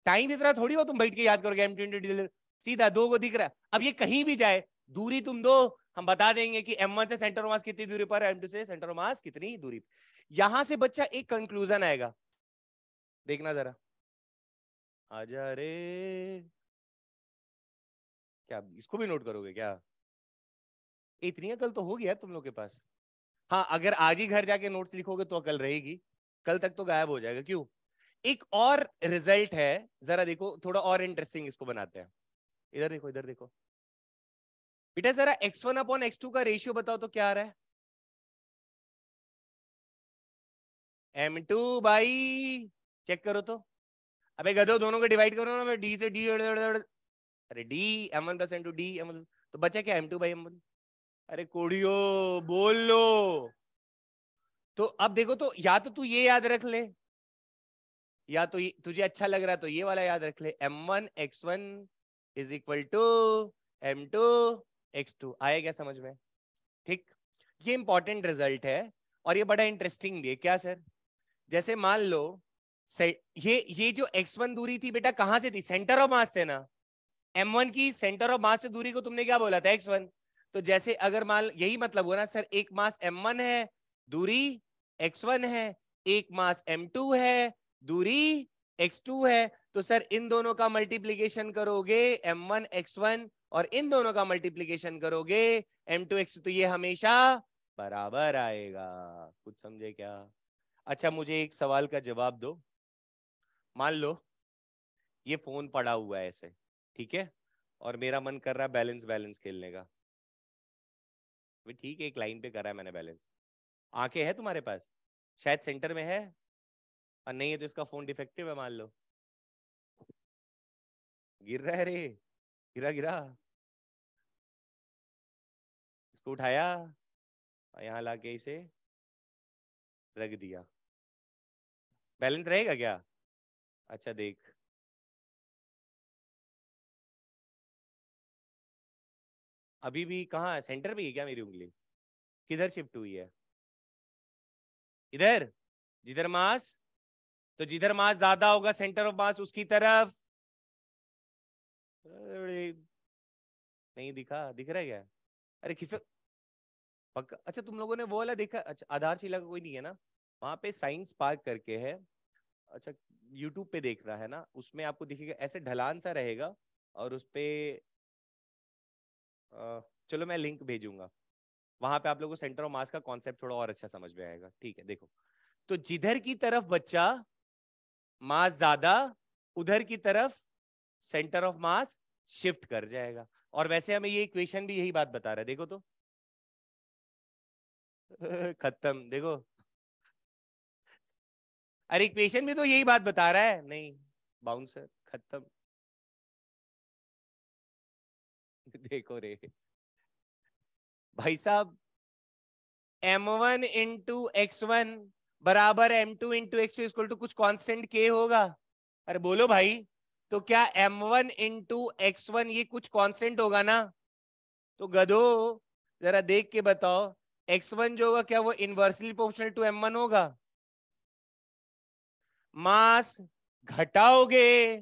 S1: टाइम इतना थोड़ी हो तुम बैठ के याद करोगे M20 सीधा 2 को दिख रहा है। अब ये कहीं भी जाए, दूरी तुम दो, हम बता देंगे कि M1 से सेंटर ऑफ मास कितनी दूरी पर, M2 से सेंटर ऑफ मास कितनी दूरी पर। यहां से बच्चा एक कंक्लूजन आएगा, देखना जरा। आजा रे, क्या इसको भी नोट करोगे क्या? इतनी अकल तो होगी यार तुम लोग के पास। हाँ, अगर आज ही घर जाके नोट्स लिखोगे तो अकल रहेगी, कल तक तो गायब हो जाएगा। क्यों? एक और रिजल्ट है, जरा देखो, थोड़ा और इंटरेस्टिंग इसको बनाते हैं। इधर देखो, इधर देखो बेटा, जरा x1/x2 का रेशियो बताओ तो क्या आ रहा है? M2 बाई, चेक करो तो। अबे गधो, दोनों को डिवाइड करो ना, डी से डी, अरे D M1 plus M2 D M1, तो बचा क्या? M2/M1। अरे कोड़ियो, बोल लो। तो अब देखो, तो या तो तू ये याद रख ले, या तो तुझे अच्छा लग रहा है तो ये वाला याद रख ले, M1x1 is equal to M2x2। आया क्या समझ में? ठीक, ये इंपॉर्टेंट रिजल्ट है और ये बड़ा इंटरेस्टिंग भी है। क्या सर? जैसे मान लो ये जो x1 दूरी थी बेटा, कहां से थी? सेंटर ऑफ मास से ना। M1 की सेंटर ऑफ मास से दूरी को तुमने क्या बोला था? x1। तो जैसे अगर मान, यही मतलब हुआ ना सर, एक मास M1 है, दूरी x1 है, एक मास M2 है, दूरी x2 है। तो सर इन दोनों का मल्टीप्लीकेशन करोगे M1x1, और इन दोनों का मल्टीप्लीकेशन करोगे M2x2, तो ये हमेशा बराबर आएगा। कुछ समझे क्या? अच्छा, मुझे एक सवाल का जवाब दो। मान लो ये फोन पड़ा हुआ है ऐसे, ठीक है, और मेरा मन कर रहा है बैलेंस बैलेंस खेलने का। भाई ठीक है, एक लाइन पे करा है मैंने बैलेंस। आंखें है तुम्हारे पास? शायद सेंटर में है, और नहीं है तो इसका फोन डिफेक्टिव है मान लो। गिर रहा है रे, गिरा गिरा। इसको उठाया और यहाँ लाके इसे रख दिया। बैलेंस रहेगा क्या? अच्छा देख, अभी भी कहाँ है? सेंटर पे ही है क्या मेरी उंगली? किधर शिफ्ट हुई है? इधर, जिधर मास, तो जिधर मास ज्यादा होगा सेंटर ऑफ मास उसकी तरफ। अरे, नहीं दिखा? दिख रहा है क्या? अरे किस, पक्का? अच्छा, तुम लोगों ने वो वाला देखा? अच्छा, आधारशिला का कोई नहीं है ना? वहां पे साइंस पार्क करके है। अच्छा, यूट्यूब पे देख रहा है ना, उसमें आपको दिखेगा ऐसे ढलान सा रहेगा, और उस पे चलो मैं लिंक भेजूंगा। वहां पे आप लोगों को सेंटर ऑफ मास का कॉन्सेप्ट थोड़ा और अच्छा समझ में आएगा। ठीक है, देखो, तो जिधर की तरफ बच्चा मास ज्यादा, उधर की तरफ सेंटर ऑफ मास शिफ्ट कर जाएगा। और वैसे हमें ये इक्वेशन भी यही बात बता रहा है, देखो तो। खत्म, देखो। अरे इक्वेशन भी तो यही बात बता रहा है। नहीं, बाउंसर खत्म। देखो रे भाई साहब, M1 × x1 बराबर M2 × x2 इक्वल टू कुछ कांस्टेंट K होगा। अरे बोलो भाई, तो क्या M1 × x1 ये कुछ कांस्टेंट होगा ना? तो गधो, जरा देख के बताओ, x1 जो होगा क्या वो इनवर्सली प्रोपोर्शनल टू M1 होगा? मास घटाओगे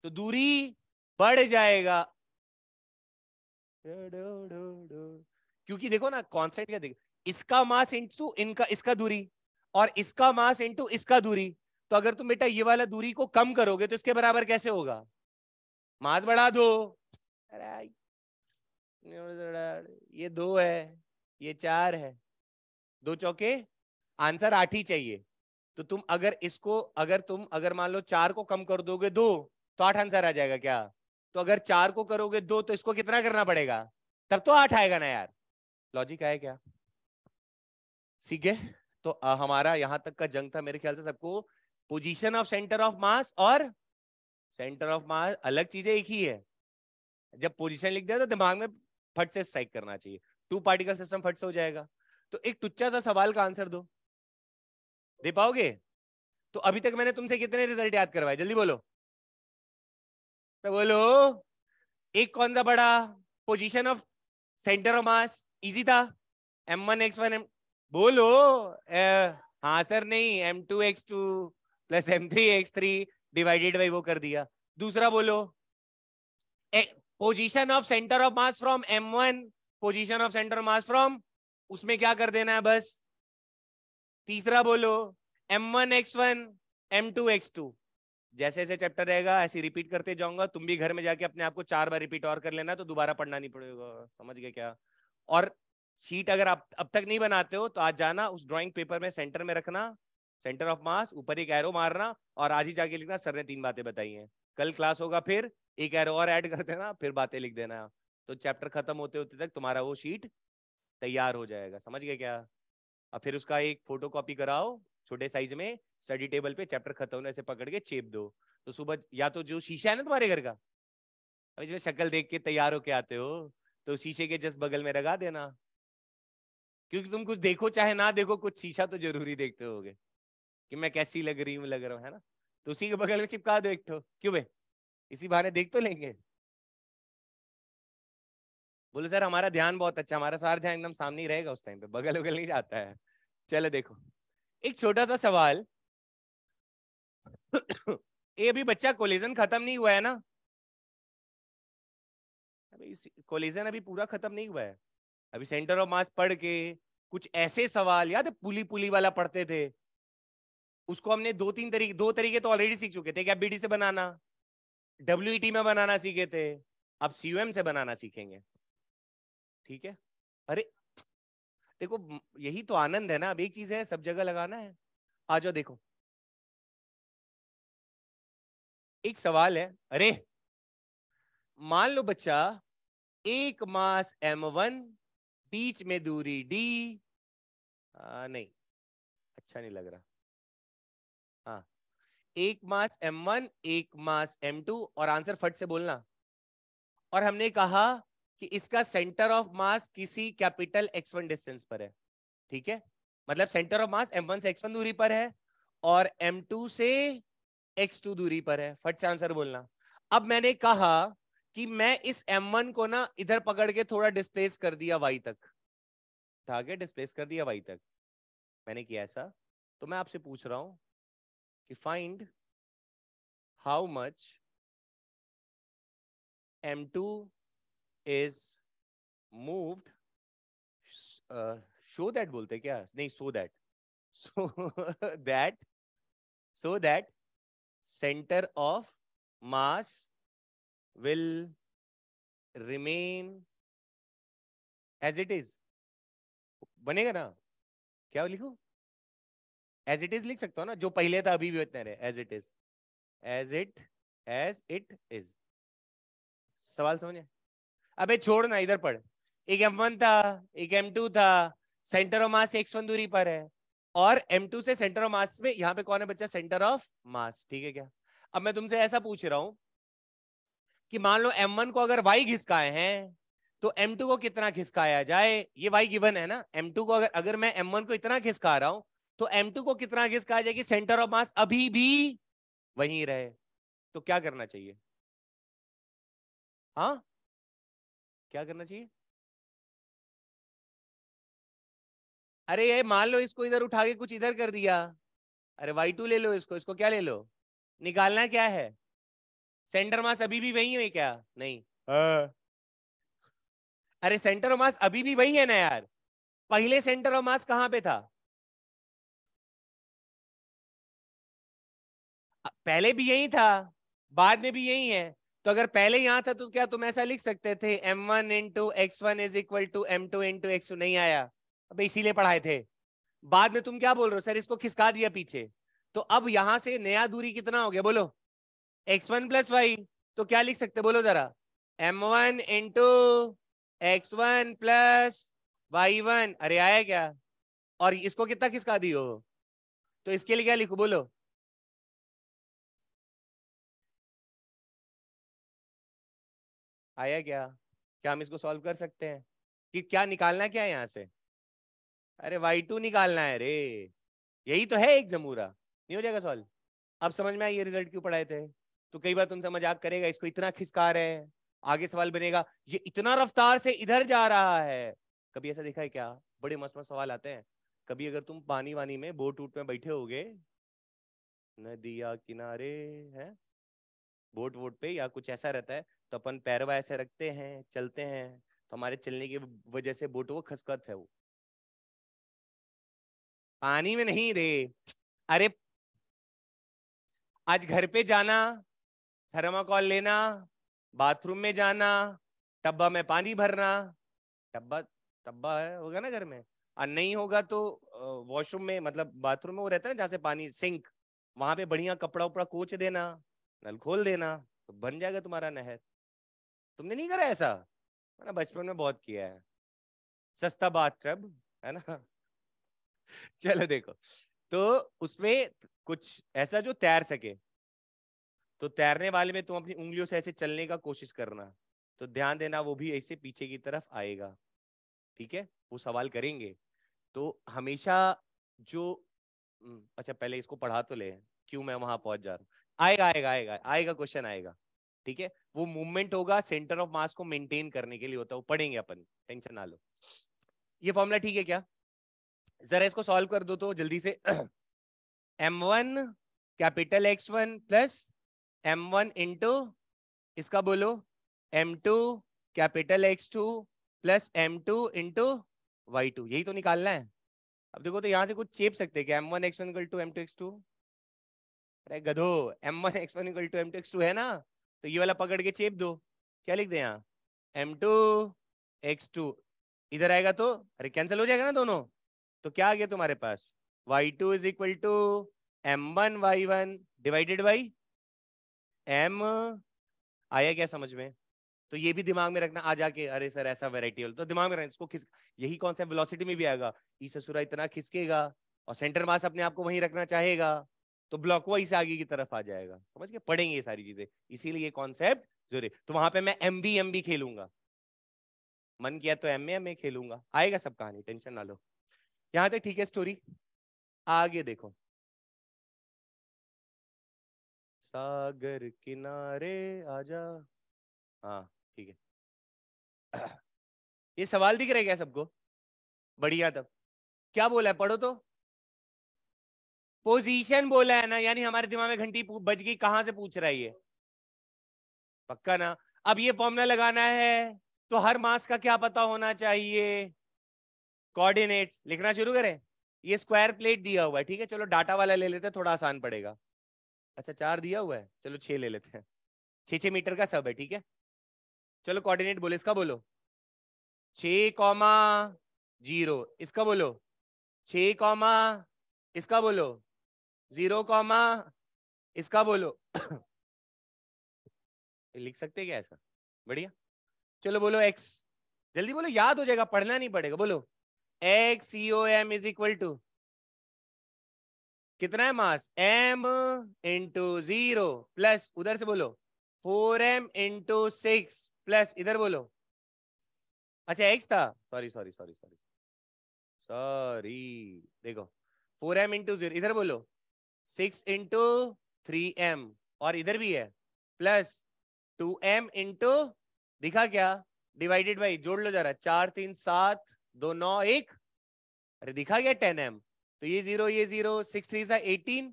S1: तो दूरी बढ़ जाएगा। क्योंकि देखो ना, कॉन्सेप्ट क्या, देखो, इसका मास इंटू इनका, इसका दूरी, और इसका मास इंटू इसका दूरी। तो अगर तुम बेटा ये वाला दूरी को कम करोगे तो इसके बराबर कैसे होगा? मास बढ़ा दो। अरे ये 2 है, ये 4 है, 2 चौके, आंसर 8 ही चाहिए। तो तुम अगर इसको, अगर मान लो 4 को कम कर दोगे 2, तो 8 आंसर आ जाएगा क्या? तो अगर 4 को करोगे 2 तो इसको कितना करना पड़ेगा? तब तो 8 आएगा ना यार। लॉजिक है क्या? ठीक है। तो हमारा यहां तक का जंग था मेरे ख्याल से सबको। पोजीशन ऑफ सेंटर ऑफ मास और सेंटर ऑफ मास अलग चीजें, एक ही है। जब पोजीशन लिख दिया तो दिमाग में फट से स्ट्राइक करना चाहिए, टू पार्टिकल सिस्टम फट से हो जाएगा। तो एक टुच्चा सा सवाल का आंसर दो, दे पाओगे? तो अभी तक मैंने तुमसे कितने रिजल्ट याद करवाए, जल्दी बोलो, तो बोलो। एक कौन सा बड़ा, position of centre of mass, easy था, m1 x1 m, बोलो। हाँ सर नहीं, m2 x2 plus m3 x3 divided by वो कर दिया। दूसरा बोलो, position of centre of mass from m1, position of centre of mass from, उसमें क्या कर देना है बस। तीसरा बोलो, m1 x1 m2 x2, जैसे जैसे चैप्टर रहेगा ऐसे रिपीट करते जाऊंगा, तुम भी घर में जाके अपने आप को 4 बार रिपीट और कर लेना, तो दोबारा पढ़ना नहीं पड़ेगा, समझ गए क्या? और शीट अगर आप अब तक नहीं बनाते हो तो आज जाना उस ड्राइंग पेपर में सेंटर में रखना, सेंटर ऑफ मास, ऊपर एक एरो मारना और आज ही जाके लिखना सर ने 3 बातें बताई हैं। कल क्लास होगा फिर एक एरो और ऐड कर देना, फिर बातें लिख देना, तो चैप्टर खत्म होते होते तक तुम्हारा वो शीट तैयार हो जाएगा, समझ गए क्या? और फिर उसका एक फोटो कॉपी कराओ छोटे साइज में, स्टडी टेबल पे चैप्टर खत्म होने से पकड़ के चेप दो, तो सुबह या तो जो शीशा है ना तुम्हारे घर का, अब इसमें शक्ल देख के तैयार होके आते हो, तो शीशे के जस्ट बगल में लगा देना, क्योंकि तुम कुछ देखो चाहे ना देखो, कुछ शीशा तो जरूरी देखते होगे कि मैं कैसी लग रही हूँ, लग रहा हूँ, है ना? तो उसी के बगल में चिपका दो एक ठो, क्यों बे, इसी बहाने देख तो लेंगे। बोले सर हमारा ध्यान बहुत अच्छा, हमारा सारा ध्यान एकदम सामने ही रहेगा उस टाइम पे, बगल बगल नहीं जाता है। चलो देखो, एक छोटा सा सवाल। ये अभी बच्चा कोलिजन खत्म नहीं हुआ है ना, अभी कोलिजन अभी पूरा खत्म नहीं हुआ है, अभी सेंटर ऑफ मास पढ़ के कुछ ऐसे सवाल याद है, पुली पुली वाला पढ़ते थे, उसको हमने दो तरीके तो ऑलरेडी सीख चुके थे, एक एफबीडी से बनाना, डब्ल्यूईटी में बनाना सीखे थे, अब सीयूएम से बनाना सीखेंगे, ठीक है? अरे देखो यही तो आनंद है ना, अब एक चीज है सब जगह लगाना है। आ जाओ देखो, एक सवाल है, अरे मान लो बच्चा, एक मास m1, बीच में दूरी d, नहीं अच्छा नहीं लग रहा, हाँ, एक मास m1 एक मास m2, और आंसर फट से बोलना। और हमने कहा कि इसका सेंटर ऑफ मास किसी कैपिटल x1 डिस्टेंस पर है, ठीक है? मतलब सेंटर ऑफ मास m1 से x1 दूरी पर है और m2 से x2 दूरी पर है, फट से आंसर बोलना। अब मैंने कहा कि मैं इस m1 को ना इधर पकड़ के थोड़ा डिस्प्लेस कर दिया y तक, उठा के डिस्प्लेस कर दिया y तक, मैंने किया ऐसा, तो मैं आपसे पूछ रहा हूं कि find how much m2 is moved, show that बोलते क्या, नहीं so that, so that so that center of mass will remain as it is, बनेगा ना? क्या लिखूं? एज इट इज लिख सकता हूँ ना, जो पहले था अभी भी उतना रहे, as it is, as it is. सवाल समझे? अबे छोड़ना, इधर पढ़, एक m1 था एक m2 था, सेंटर ऑफ मास x1 दूरी पर है, और m2 से सेंटर ऑफ मास में यहाँ पे कौन है बच्चा, सेंटर ऑफ मास, ठीक है क्या? अब मैं तुमसे ऐसा पूछ रहा हूं कि मान लो m1 को अगर y घिसकाए हैं तो m2 को कितना खिसकाया जाए, ये y गिवन है ना, m2 को अगर अगर मैं m1 को इतना खिसका रहा हूं तो m2 को कितना खिसकाया जाए कि सेंटर ऑफ मास अभी भी वहीं रहे, तो क्या करना चाहिए? हाँ, क्या करना चाहिए? अरे ये मान लो इसको इधर उठा के कुछ इधर कर दिया, अरे y2 ले लो, इसको इसको क्या ले लो, निकालना क्या है, सेंटर मास अभी भी वही है क्या? नहीं, अरे सेंटर ऑफ मास अभी भी वही है ना यार, पहले सेंटर ऑफ मास कहां पे था? पहले भी यही था, बाद में भी यही है, तो अगर पहले यहां था तो क्या तुम ऐसा लिख सकते थे m1 into x1 is equal to m2 into x2, नहीं आया, अब इसीलिए पढ़ाए थे। बाद में तुम क्या बोल रहे हो, सर इसको खिसका दिया पीछे, तो अब यहां से नया दूरी कितना हो गया बोलो, x1 प्लस वाई, तो क्या लिख सकते बोलो जरा, m1 into x1 plus y1, अरे आया क्या? और इसको कितना खिसका दियो, तो इसके लिए क्या लिखू बोलो, आया क्या? क्या हम इसको सॉल्व कर सकते हैं? कि क्या निकालना क्या है यहाँ से? अरे y2 निकालना है रे, यही तो है एक जमूरा, नहीं हो जाएगा सॉल्व? अब समझ में आई ये रिजल्ट क्यों पढ़ाए थे? तो कई बार तुमसे मजाक करेगा, इसको इतना खिसका रहे हैं, आगे सवाल बनेगा ये इतना रफ्तार से इधर जा रहा है। कभी ऐसा देखा है क्या? बड़े मस्त मस्त सवाल आते हैं। कभी अगर तुम पानी वानी में बोट वूट में बैठे होगे, नदिया किनारे, है बोट वोट पे या कुछ ऐसा रहता है, तो अपन पैरवा ऐसे रखते हैं, चलते हैं, तो हमारे चलने की वजह से बोट वो खसखत है वो। पानी में नहीं रे। अरे आज घर पे जाना, थर्माकोल लेना, बाथरूम में जाना, टब्बा में पानी भरना, टब्बा टब्बा है होगा ना घर में, और नहीं होगा तो वॉशरूम में, मतलब बाथरूम में वो रहता है ना जहाँ से पानी, सिंक, वहां पे बढ़िया कपड़ा उपड़ा कोच देना, नल खोल देना, तो बन जाएगा तुम्हारा नहर। तुमने नहीं करा ऐसा? मैंने बचपन में बहुत किया है, सस्ता बाथ टब, है ना। चलो देखो, तो उसमें कुछ ऐसा जो तैर सके, तो तैरने वाले में तुम अपनी उंगलियों से ऐसे चलने का कोशिश करना, तो ध्यान देना वो भी ऐसे पीछे की तरफ आएगा, ठीक है? वो सवाल करेंगे तो हमेशा जो अच्छा पहले इसको पढ़ा तो ले, क्यों मैं वहां पहुंच जा रहा हूँ। आएगा आएगा आएगा आएगा क्वेश्चन आएगा, ठीक है? वो मूवमेंट होगा सेंटर ऑफ मास को मेंटेन करने के लिए होता है, वो पढ़ेंगे अपन, टेंशन ना लो। ये फॉर्मूला ठीक है क्या? जरा इसको सॉल्व कर दो तो जल्दी से। m1 capital X1 plus m1 into, इसका बोलो, m2 capital X2 plus m2 into y2, यही तो निकालना है। अब देखो तो यहां से कुछ चेप सकते हैं क्या? m1 x1 equal to m2 x2, अरे गधो, m1 x1 equal to m2 x2 है ना, तो ये वाला पकड़ के चेप दो। क्या लिख दे यहाँ? m2 x2, इधर आएगा तो अरे कैंसिल हो जाएगा ना दोनों, तो क्या आ गया तुम्हारे पास? y2 is equal to m1 y1 divided by m, आया क्या समझ में? तो ये भी दिमाग में रखना, आ जाके अरे सर ऐसा वैरायटी तो दिमाग में रखना इसको, खिस, यही कॉन्सेप्ट वेलोसिटी में भी आएगा, ई ससुरा इतना खिसकेगा और सेंटर मास अपने आप को वहीं रखना चाहेगा, तो ब्लॉक वाइज आगे की तरफ आ जाएगा। समझ के पढ़ेंगे ये सारी चीजें, इसीलिए ये कॉन्सेप्ट जरूरी। तो वहां पे मैं एम बी खेलूंगा, मन किया तो एम ए खेलूंगा, आएगा सब कहानी, टेंशन ना लो। यहां तक ठीक है स्टोरी, आगे देखो। सागर किनारे आजा, हाँ ठीक है। ये सवाल दिख रहा है क्या सबको? बढ़िया, तब क्या बोला है पढ़ो तो। पोजीशन बोला है ना, यानी हमारे दिमाग में घंटी बज गई, कहां से पूछ रहा है ये? पक्का ना? अब ये फॉर्मूला लगाना है तो हर मास का क्या पता होना चाहिए? कोऑर्डिनेट्स लिखना शुरू करें। ये स्क्वायर प्लेट दिया हुआ है, ठीक है, चलो डाटा वाला ले लेते हैं, थोड़ा आसान पड़ेगा। अच्छा 4 दिया हुआ है, चलो 6 ले लेते हैं, 6 6 मीटर का सब है, ठीक है। चलो कोऑर्डिनेट बोलो, इसका बोलो 6,0, इसका बोलो 6, इसका बोलो 0, इसका बोलो। लिख सकते हैं क्या ऐसा? बढ़िया। चलो बोलो x, जल्दी बोलो, याद हो जाएगा, पढ़ना नहीं पड़ेगा, बोलो XCOM इज इक्वल टू कितना है मास? m इंटू 0 प्लस उधर से बोलो 4m इंटू 6 प्लस इधर बोलो, अच्छा x था, sorry sorry sorry sorry sorry, देखो 4m इंटू 0, इधर बोलो 6 इंटू 3m, और इधर भी है प्लस 2m इंटू, दिखा क्या? डिवाइडेड बाई, जोड़ लो जरा, 4 3 7 2 9 1, अरे दिखा गया 10m, तो ये 0 ये 0, 6 3 18,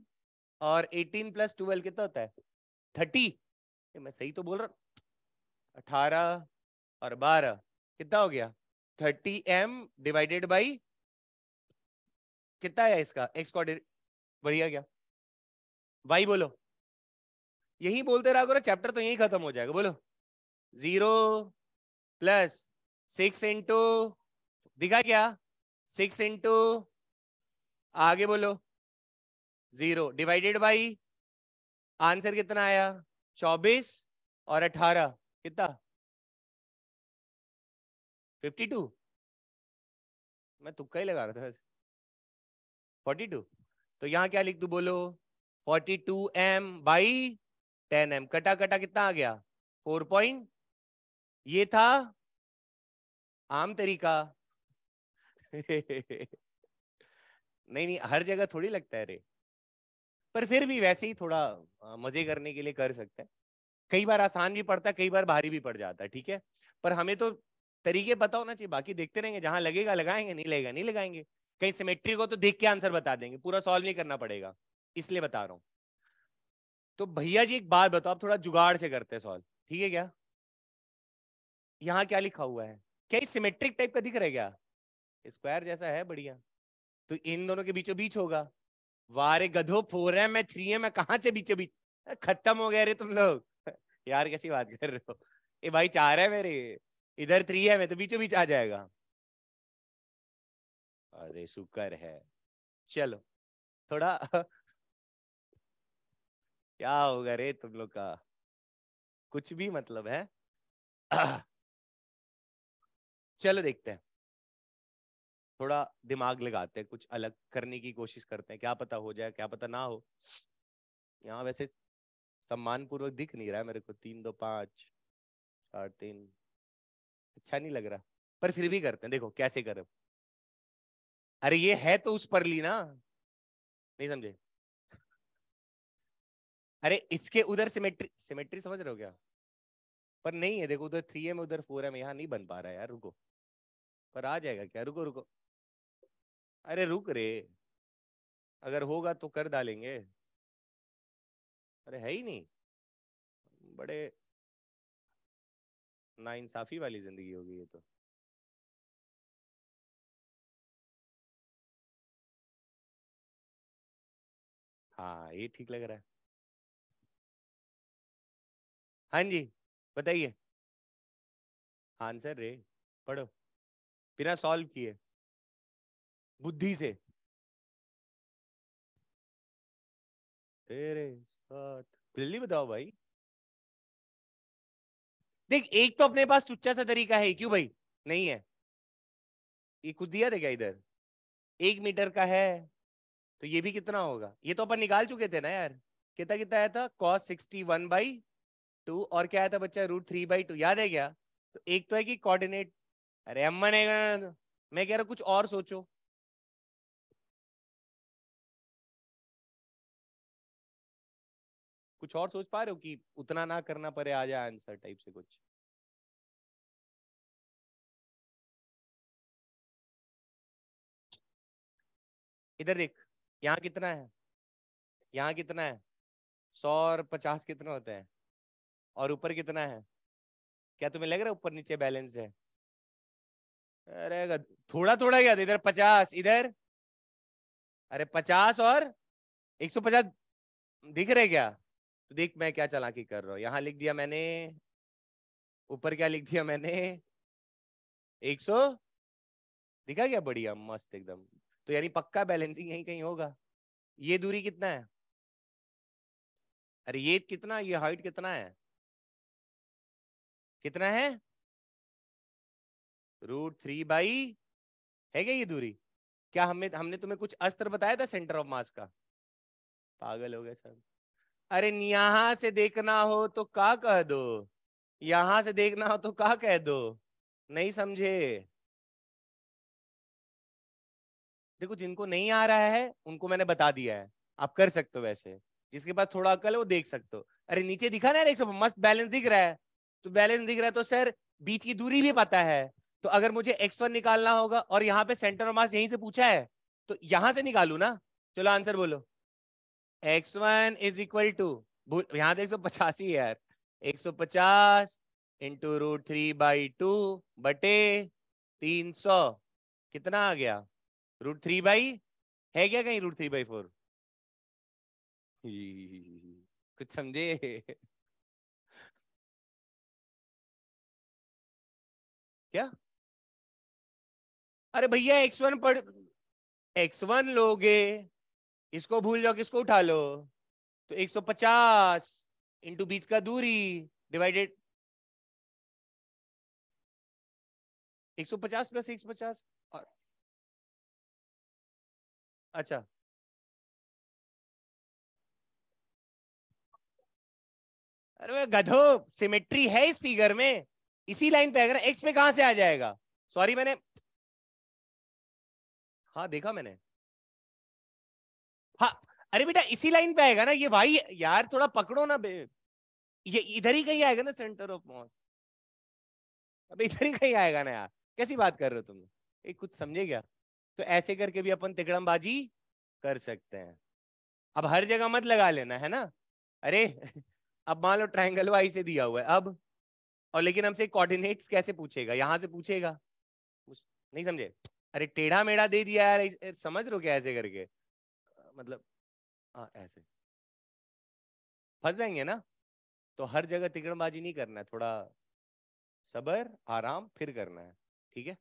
S1: और 18 प्लस 12 कितना होता है? 30, मैं सही तो बोल रहा हूँ, 18 और 12 कितना हो गया? 30m डिवाइडेड बाई कितना है इसका एक्स कोऑर्डिनेट, बढ़िया गया। वाई बोलो, यही बोलते रहा करो, चैप्टर तो यही खत्म हो जाएगा, बोलो 0 प्लस 6 इंटू, दिखा क्या? 6 इंटू, आगे बोलो 0 डिवाइडेड बाई, आंसर कितना आया? 24 और 18 कितना? 52, मैं तुक्का ही लगा रहा था वैसे, 42, तो यहाँ क्या लिख दूं बोलो? 42m बाई 10m, कटा कटा कितना आ गया? 4.5, ये था आम तरीका। नहीं नहीं, हर जगह थोड़ी लगता है रे, पर फिर भी वैसे ही थोड़ा मजे करने के लिए कर सकते हैं। कई बार आसान भी पड़ता है, कई बार भारी भी पड़ जाता है, ठीक है। पर हमें तो तरीके पता होना चाहिए, बाकी देखते रहेंगे, जहां लगेगा लगाएंगे, नहीं लगेगा नहीं लगाएंगे। कहीं सिमेट्री को तो देख के आंसर बता देंगे, पूरा सॉल्व नहीं करना पड़ेगा, इसलिए बता रहा हूं। तो भैया जी एक बात बताओ, आप थोड़ा जुगाड़ से करते हैं सॉल्व, ठीक है क्या? यहाँ क्या लिखा हुआ है? क्या ये सिमेट्रिक टाइप का दिख रहा है क्या? स्क्वायर जैसा है, बढ़िया। तो इन दोनों के बीचों बीच होगा। वारे गधो, 4 है मैं 3 है, मैं कहां से बीचों बीच? खत्म हो गया रे तुम लोग। यार कैसी बात कर रहे हो? ए भाई 4 है मेरे, इधर 3 है, मैं तो बीचों बीच आ जाएगा। अरे शुक्र है। चलो थोड़ा क्या होगा रे तुम लोग का, कुछ भी मतलब है। चलो देखते हैं, थोड़ा दिमाग लगाते हैं, कुछ अलग करने की कोशिश करते हैं, क्या पता हो जाए, क्या पता ना हो। यहाँ वैसे सम्मान पूर्वक दिख नहीं रहा है मेरे को, 3 2 5 4 3, अच्छा नहीं लग रहा, पर फिर भी करते हैं, देखो कैसे करें। अरे ये है तो उस पर ली ना, नहीं समझे? अरे इसके उधर सिमेट्री, सिमेट्री समझ रहे हो क्या? पर नहीं है, देखो उधर 3 है, में उधर 4 है, में यहाँ नहीं बन पा रहा है यार, रुको। पर आ जाएगा क्या, रुको रुको। अरे रुक रे, अगर होगा तो कर डालेंगे। अरे है ही नहीं, बड़े नाइंसाफी वाली जिंदगी होगी ये तो। हाँ ये ठीक लग रहा है। हाँ जी, बताइए। आंसर रे, पढ़ो, बिना सॉल्व किए, बुद्धि से। तेरे साथ, जल्दी बताओ भाई। देख एक तो अपने पास टुच्चा सा तरीका है, क्यों भाई? नहीं है, ये खुद दिया था क्या इधर? 1 मीटर का है, तो ये भी कितना होगा, ये तो अपन निकाल चुके थे ना यार। कितना कितना आया था, cos 61/2, और क्या आया था बच्चा, √3/2, याद है क्या? तो एक तो है कि कोऑर्डिनेट। अरे अम्मा ने, मैं कह रहा कुछ और सोचो। कुछ और सोच पा रहे हो कि उतना ना करना पड़े, आ जाए आंसर टाइप से कुछ? इधर देख, यहाँ कितना है, यहाँ कितना है, 100 और 50 कितना होता है, और ऊपर कितना है? क्या तुम्हें लग रहा है ऊपर नीचे बैलेंस है? अरे थोड़ा थोड़ा क्या था, इधर 50, इधर, अरे 50 और 150 दिख रहे क्या? तो देख मैं क्या चालाकी कर रहा हूँ, यहाँ लिख दिया मैंने, ऊपर क्या लिख दिया मैंने, 100, दिखा क्या, बढ़िया मस्त एकदम। तो यानी पक्का बैलेंसिंग यहीं कहीं होगा। ये दूरी कितना है? अरे ये कितना, ये हाइट कितना है, कितना है, √3/, है क्या ये दूरी? क्या हमने हमने तुम्हें कुछ अस्त्र बताया था सेंटर ऑफ मास का? पागल हो गए सब। अरे यहां से देखना हो तो का कह दो, यहां से देखना हो तो का कह दो, नहीं समझे? देखो जिनको नहीं आ रहा है उनको मैंने बता दिया है, आप कर सकते हो वैसे, जिसके पास थोड़ा अकल है वो देख सकते हो। अरे नीचे दिखा ना, एक सब मस्त बैलेंस दिख रहा है, तो बैलेंस दिख रहा है तो सर बीच की दूरी भी पता है। तो अगर मुझे x1 निकालना होगा और यहाँ पे सेंटर ऑफ मास यहीं से पूछा है, तो यहां से निकालू ना। चलो आंसर बोलो। x1 = यहाँ तो 185 है यार, 150 × √3/2 बटे 300, कितना आ गया, √3/, है क्या कहीं √3/4? कुछ समझे? क्या? अरे भैया x1 लोगे, इसको भूल जाओ, किसको उठा लो, तो 150 इंटू बीच का दूरी डिवाइडेड, 150 + 150, और अच्छा। अरे गधो, सिमेट्री है इस फिगर में, इसी लाइन पे आएगा ना, एक्स पे कहां से आ जाएगा? सॉरी मैंने, हाँ देखा मैंने, हाँ। अरे बेटा इसी लाइन पे आएगा ना ये भाई, यार थोड़ा पकड़ो ना बे। ये इधर ही कहीं आएगा ना सेंटर ऑफ मास। अबे इधर ही कहीं आएगा ना यार, कैसी बात कर रहे हो तुम? एक कुछ समझे क्या? तो ऐसे करके भी अपन तिकड़मबाजी कर सकते हैं। अब हर जगह मत लगा लेना है ना। अरे अब मान लो ट्राइंगल वाई से दिया हुआ है अब, और लेकिन हमसे कोऑर्डिनेट्स कैसे पूछेगा, यहां से पूछेगा। नहीं समझे? अरे टेढ़ा मेढ़ा दे दिया यार, समझ रहे हो क्या ऐसे करके? मतलब हाँ ऐसे फंस जाएंगे ना। तो हर जगह तिकड़मबाजी नहीं करना है, थोड़ा सबर आराम फिर करना है। ठीक है।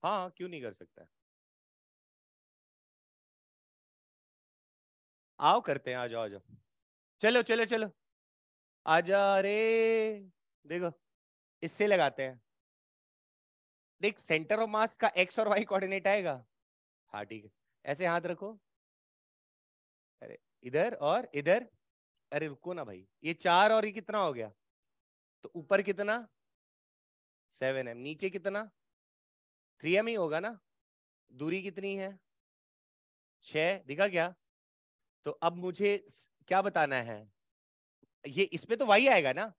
S1: हाँ हाँ, क्यों नहीं कर सकता है? आओ करते हैं, आ जाओ आ जाओ। चलो चलो चलो, आजा। अरे देखो, इससे लगाते हैं। देख सेंटर ऑफ मास का एक्स और वाई कोऑर्डिनेट आएगा। हाँ ठीक है, ऐसे हाथ रखो। अरे इधर और इधर। अरे रुको ना भाई, ये 4 और ये कितना हो गया? तो ऊपर कितना? 7m, नीचे कितना? 3m ही होगा ना। दूरी कितनी है? 6, दिखा क्या? तो अब मुझे क्या बताना है? ये इसमें तो वाई आएगा ना,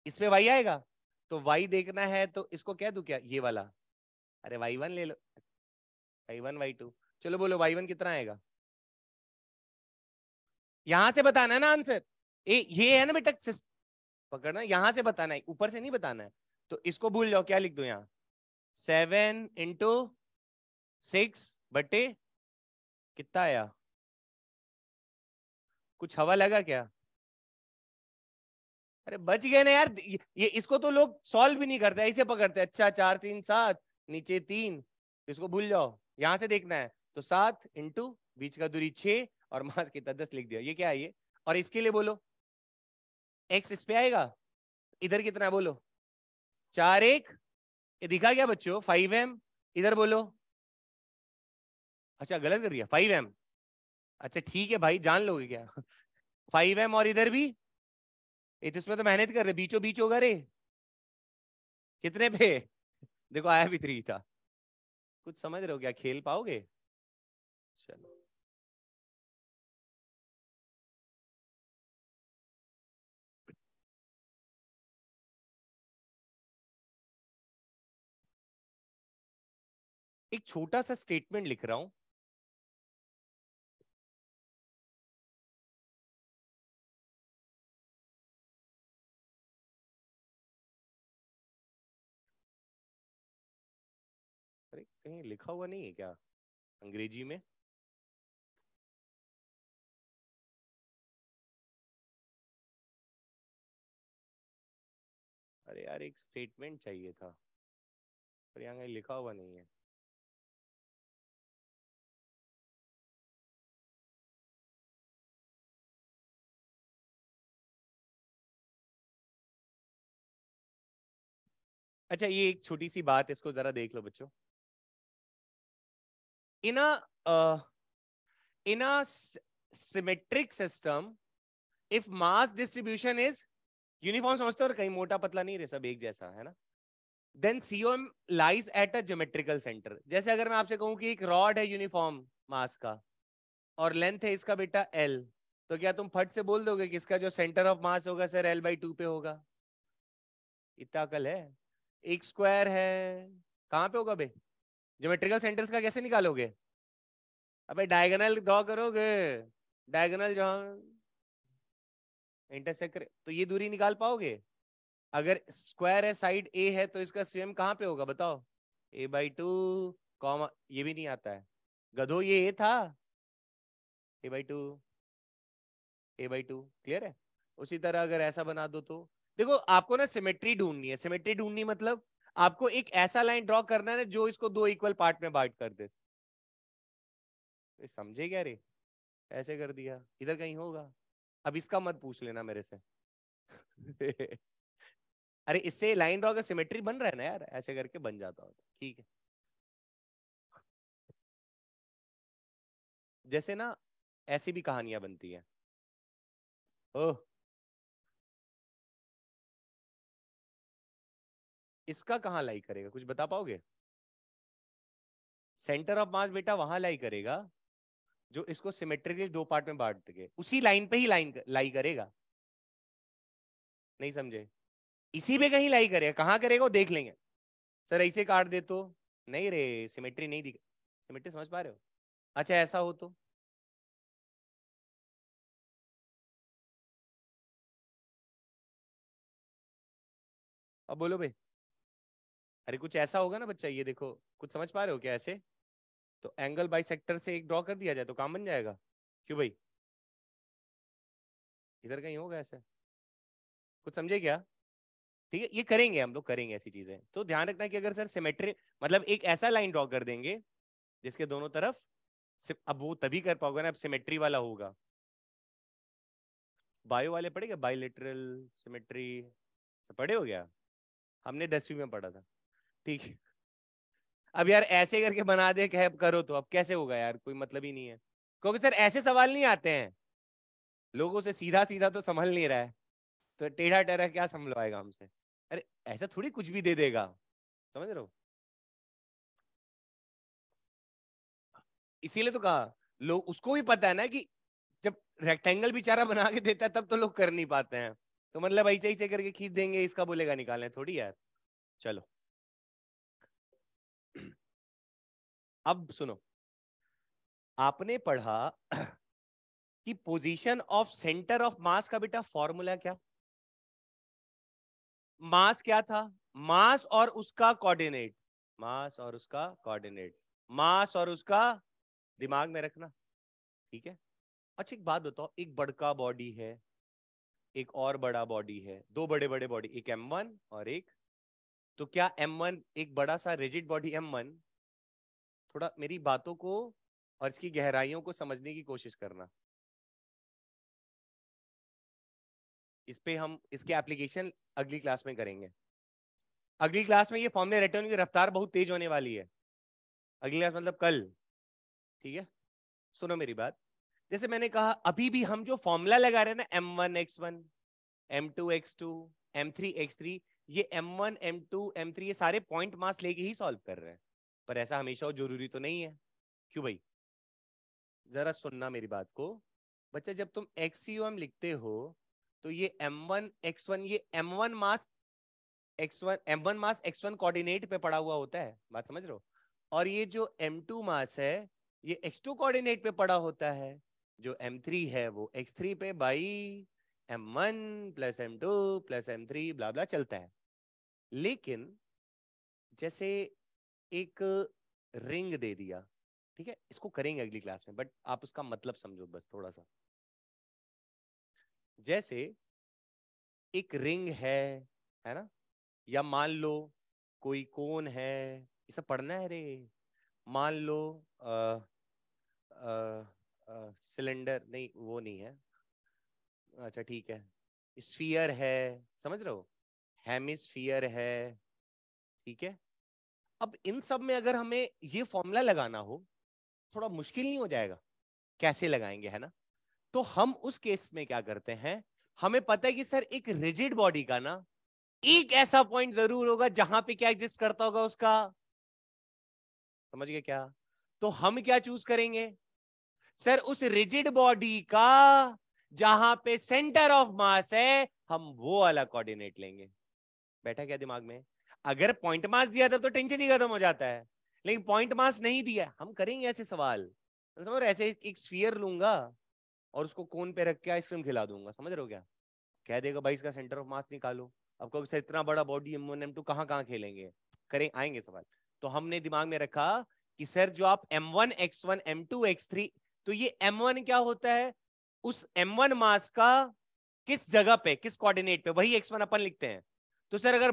S1: इसमें वाई आएगा। तो वाई देखना है तो इसको कह दूं क्या, ये वाला? अरे y1 ले लो, y1 y2। चलो बोलो y1 कितना आएगा? यहां से बताना है ना आंसर। ये है ना बेटा, पकड़ना यहां से बताना है, ऊपर से नहीं बताना है। तो इसको भूल जाओ, क्या लिख दो यहाँ? 7 × 6 कितना आया? कुछ हवा लगा क्या? अरे बच गए ना यार, ये इसको तो लोग सॉल्व भी नहीं करते, ऐसे पकड़ते हैं। अच्छा 4 3 7, नीचे 3। इसको भूल जाओ, यहां से देखना है। तो 7 बीच का दूरी 6 और मास कितना 10 लिख दिया, ये क्या है ये? और इसके लिए बोलो, एक्स इस पे आएगा। इधर कितना है बोलो? 4 1, ये दिखा क्या बच्चों? 5m। इधर बोलो। अच्छा गलत कर दिया, 5m। अच्छा ठीक है भाई, जान लोगे क्या? 5m, और इधर भी। ये तो इसमें तो मेहनत कर रहे, बीचों बीच होगा रे। कितने पे? देखो आया भी 3 था। कुछ समझ रहे हो क्या, खेल पाओगे? चलो। एक छोटा सा स्टेटमेंट लिख रहा हूं। अरे कहीं लिखा हुआ नहीं है क्या अंग्रेजी में? अरे यार एक स्टेटमेंट चाहिए था, पर यहाँ कहीं लिखा हुआ नहीं है। अच्छा ये एक छोटी सी बात, इसको जरा देख लो बच्चों। In a in a symmetric system, if mass distribution is uniform, समझते हो? और कहीं मोटा पतला नहीं रहे, सब एक जैसा है ना। Then COM lies at a geometrical centre. जैसे अगर मैं आपसे कहूं कि एक रॉड है यूनिफॉर्म मास का, और लेंथ है इसका बेटा एल, तो क्या तुम फट से बोल दोगे कि इसका जो सेंटर ऑफ मास होगा सर L/2 पे होगा? इतना अकल है। एक स्क्वायर है, कहाँ पे होगा बे? ज्योमेट्रिकल सेंटर्स का कैसे निकालोगे? अबे डायगोनल ड्रॉ करोगे, डायगोनल जहां इंटरसेक्ट करे तो ये दूरी निकाल पाओगे? अगर स्क्वायर है, साइड ए है, तो इसका स्वयं कहाँ पे होगा बताओ? A/2 कॉमा, ये भी नहीं आता है गधो, ये ए था। A/2, A/2 क्लियर है। उसी तरह अगर ऐसा बना दो तो देखो, आपको ना सिमेट्री ढूंढनी है। सिमेट्री ढूंढनी मतलब आपको एक ऐसा लाइन ड्रॉ करना है ना जो इसको दो इक्वल पार्ट में बांट कर दे। समझे क्या रे? ऐसे कर दिया, इधर कहीं होगा। अब इसका मत पूछ लेना मेरे से। अरे इससे लाइन ड्रॉ का सिमेट्री बन रहा है ना यार, ऐसे करके बन जाता होता। ठीक है। जैसे ना ऐसी भी कहानियां बनती है। ओह, इसका कहाँ लाई करेगा, कुछ बता पाओगे? सेंटर ऑफ मास बेटा वहां लाई करेगा जो इसको सिमेट्रिकली दो पार्ट में बांट के उसी लाइन पे ही लाइन लाई करेगा। नहीं समझे? इसी पे कहीं लाई करेगा, कहाँ करेगा वो देख लेंगे। सर ऐसे काट दे तो? नहीं रे, सिमेट्री नहीं दिख, सिमेट्री समझ पा रहे हो? अच्छा ऐसा हो तो? अब बोलो भाई। अरे कुछ ऐसा होगा ना बच्चा, ये देखो, कुछ समझ पा रहे हो क्या ऐसे? तो एंगल बाइसेक्टर से एक ड्रॉ कर दिया जाए तो काम बन जाएगा। क्यों भाई? इधर कहीं होगा ऐसे? कुछ समझे क्या? ठीक है, ये करेंगे हम लोग, करेंगे ऐसी चीजें। तो ध्यान रखना कि अगर सर सिमेट्री मतलब एक ऐसा लाइन ड्रॉ कर देंगे जिसके दोनों तरफ अब वो तभी कर पाओगे ना, अब सिमेट्री वाला होगा। बायो वाले पढ़े क्या, बाइलेटरल सिमेट्री? पढ़े हो गया? हमने 10वीं में पढ़ा था। ठीक है। अब यार ऐसे करके बना दे कह करो तो अब कैसे होगा यार, कोई मतलब ही नहीं है। क्योंकि सर ऐसे सवाल नहीं आते हैं, लोगों से सीधा सीधा तो संभल नहीं रहा है, तो टेढ़ा टेढ़ा क्या संभलवाएगा हमसे? अरे ऐसा थोड़ी कुछ भी दे देगा, समझ रहे हो? इसीलिए तो कहा, लोग उसको भी पता है ना कि जब रेक्टेंगल बेचारा बना के देता है तब तो लोग कर नहीं पाते हैं। तो मतलब ऐसे ऐसे करके खींच देंगे, इसका बोलेगा निकालने थोड़ी यार। चलो अब सुनो, आपने पढ़ा कि पोजीशन ऑफ सेंटर ऑफ मास का बेटा फॉर्मूला क्या? मास क्या था? मास और उसका कोऑर्डिनेट, मास और उसका कोऑर्डिनेट, मास और उसका, दिमाग में रखना। ठीक है। अच्छा एक बात बताओ, एक बड़का बॉडी है, एक और बड़ा बॉडी है, दो बड़े बड़े बॉडी, एक M1 और एक, तो क्या M1 एक बड़ा सा रिजिड बॉडी M1, थोड़ा मेरी बातों को और इसकी गहराइयों को समझने की कोशिश करना। इस पे हम इसके एप्लीकेशन अगली क्लास में करेंगे। अगली क्लास में ये फॉर्मूले रटे होने की रफ्तार बहुत तेज होने वाली है, अगली क्लास मतलब कल। ठीक है, सुनो मेरी बात। जैसे मैंने कहा अभी भी हम जो फॉर्मूला लगा रहे हैं ना, M1 x1, M2 x2, M3 x3, ये M1 M2 M3 ये सारे पॉइंट मास लेके ही सॉल्व कर रहे हैं। पर ऐसा हमेशा जरूरी तो नहीं है। क्यों भाई? जरा सुनना मेरी बात को। बच्चा जब तुम एक्सियोम लिखते हो तो ये M1 x1, ये M1 मास x1 कोऑर्डिनेट पे पड़ा हुआ होता है, बात समझ रहे हो? और ये जो M2 मास है ये x2 कोऑर्डिनेट पे पड़ा होता है। जो M3 है वो x3 पे, by M1 plus M2 plus M3 ब्ला ब्ला चलता है। लेकिन जैसे एक रिंग दे दिया, ठीक है, इसको करेंगे अगली क्लास में, बट आप उसका मतलब समझो बस थोड़ा सा। जैसे एक रिंग है ना, या मान लो कोई कोन है, ये सब पढ़ना है रे। मान लो सिलेंडर, नहीं वो नहीं है, अच्छा ठीक है, स्फीयर है, समझ रहे हो, हेमिस्फीयर है। ठीक है, अब इन सब में अगर हमें ये फॉर्मूला लगाना हो, थोड़ा मुश्किल नहीं हो जाएगा? कैसे लगाएंगे, है ना? तो हम उस केस में क्या करते हैं, हमें पता है कि सर एक रिजिड बॉडी का ना एक ऐसा पॉइंट जरूर होगा जहां पे क्या एग्जिस्ट करता होगा उसका, समझ गए क्या? तो हम क्या चूज करेंगे, सर उस रिजिड बॉडी का जहां पे सेंटर ऑफ मास है हम वो वाला कोऑर्डिनेट लेंगे। बैठा क्या दिमाग में? अगर पॉइंट मास दिया तब तो टेंशन ही खत्म हो जाता है, लेकिन पॉइंट मास नहीं दिया, हम करेंगे ऐसे सवाल। समझ रहे? ऐसे एक स्फीयर लूंगा और उसको कोन पे रख के आइसक्रीम खिला दूंगा, समझ रहे हो क्या? कह देगा भाई इसका सेंटर ऑफ मास निकालो। अब कहोगे सर इतना बड़ा बॉडी M1 M2 कहाँ कहाँ खेलेंगे, करें आएंगे सवाल। तो हमने दिमाग में रखा कि सर जो आप M1 x1 M2 x3, तो ये M1 क्या होता है, उस M1 मास का किस जगह पे, किस कोऑर्डिनेट पे, वही x1 अपन लिखते हैं। तो सर अगर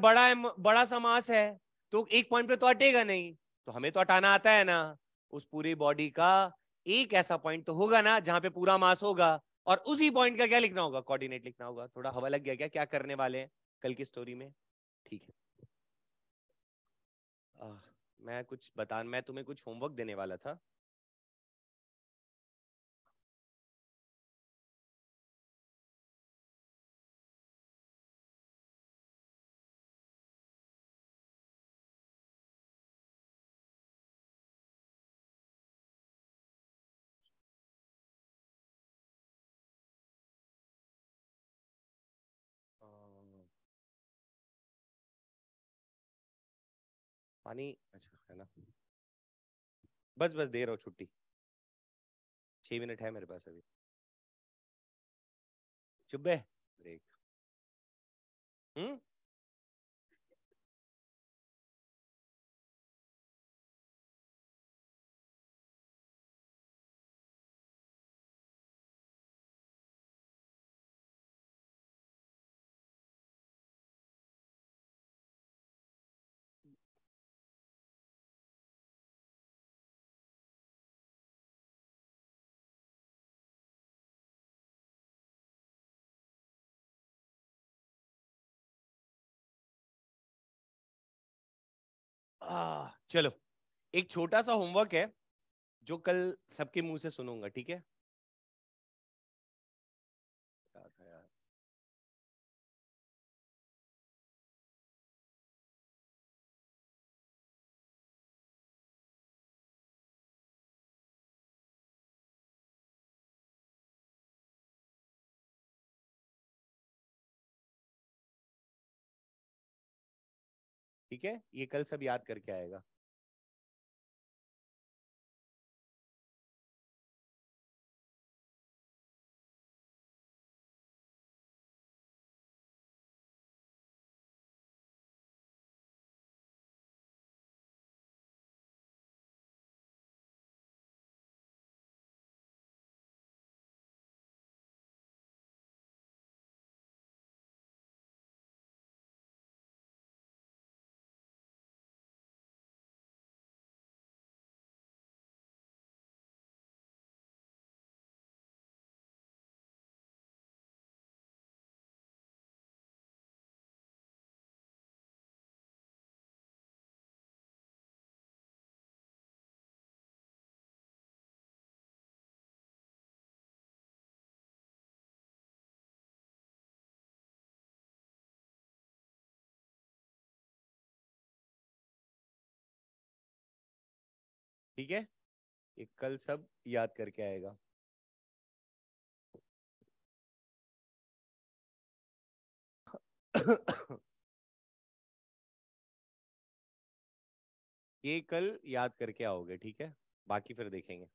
S1: बड़ा सा मास है तो एक पॉइंट पे तो हटेगा नहीं, तो हमें तो हटाना आता है ना। उस पूरी बॉडी का एक ऐसा पॉइंट तो होगा ना जहां पे पूरा मास होगा, और उसी पॉइंट का क्या लिखना होगा, कोऑर्डिनेट लिखना होगा। थोड़ा हवा लग गया क्या, क्या करने वाले हैं कल की स्टोरी में? ठीक है। मैं तुम्हें कुछ होमवर्क देने वाला था। पानी अच्छा है ना। बस बस दे रहा हूँ छुट्टी। 6 मिनट है मेरे पास अभी। चुप बे। ब्रेक। हम्म। चलो, एक छोटा सा होमवर्क है जो कल सबके मुंह से सुनूंगा, ठीक है? क्या था यार? ठीक है, ये कल सब याद करके आएगा। ठीक है, ये कल सब याद करके आएगा। ये कल याद करके आओगे, ठीक है? बाकी फिर देखेंगे।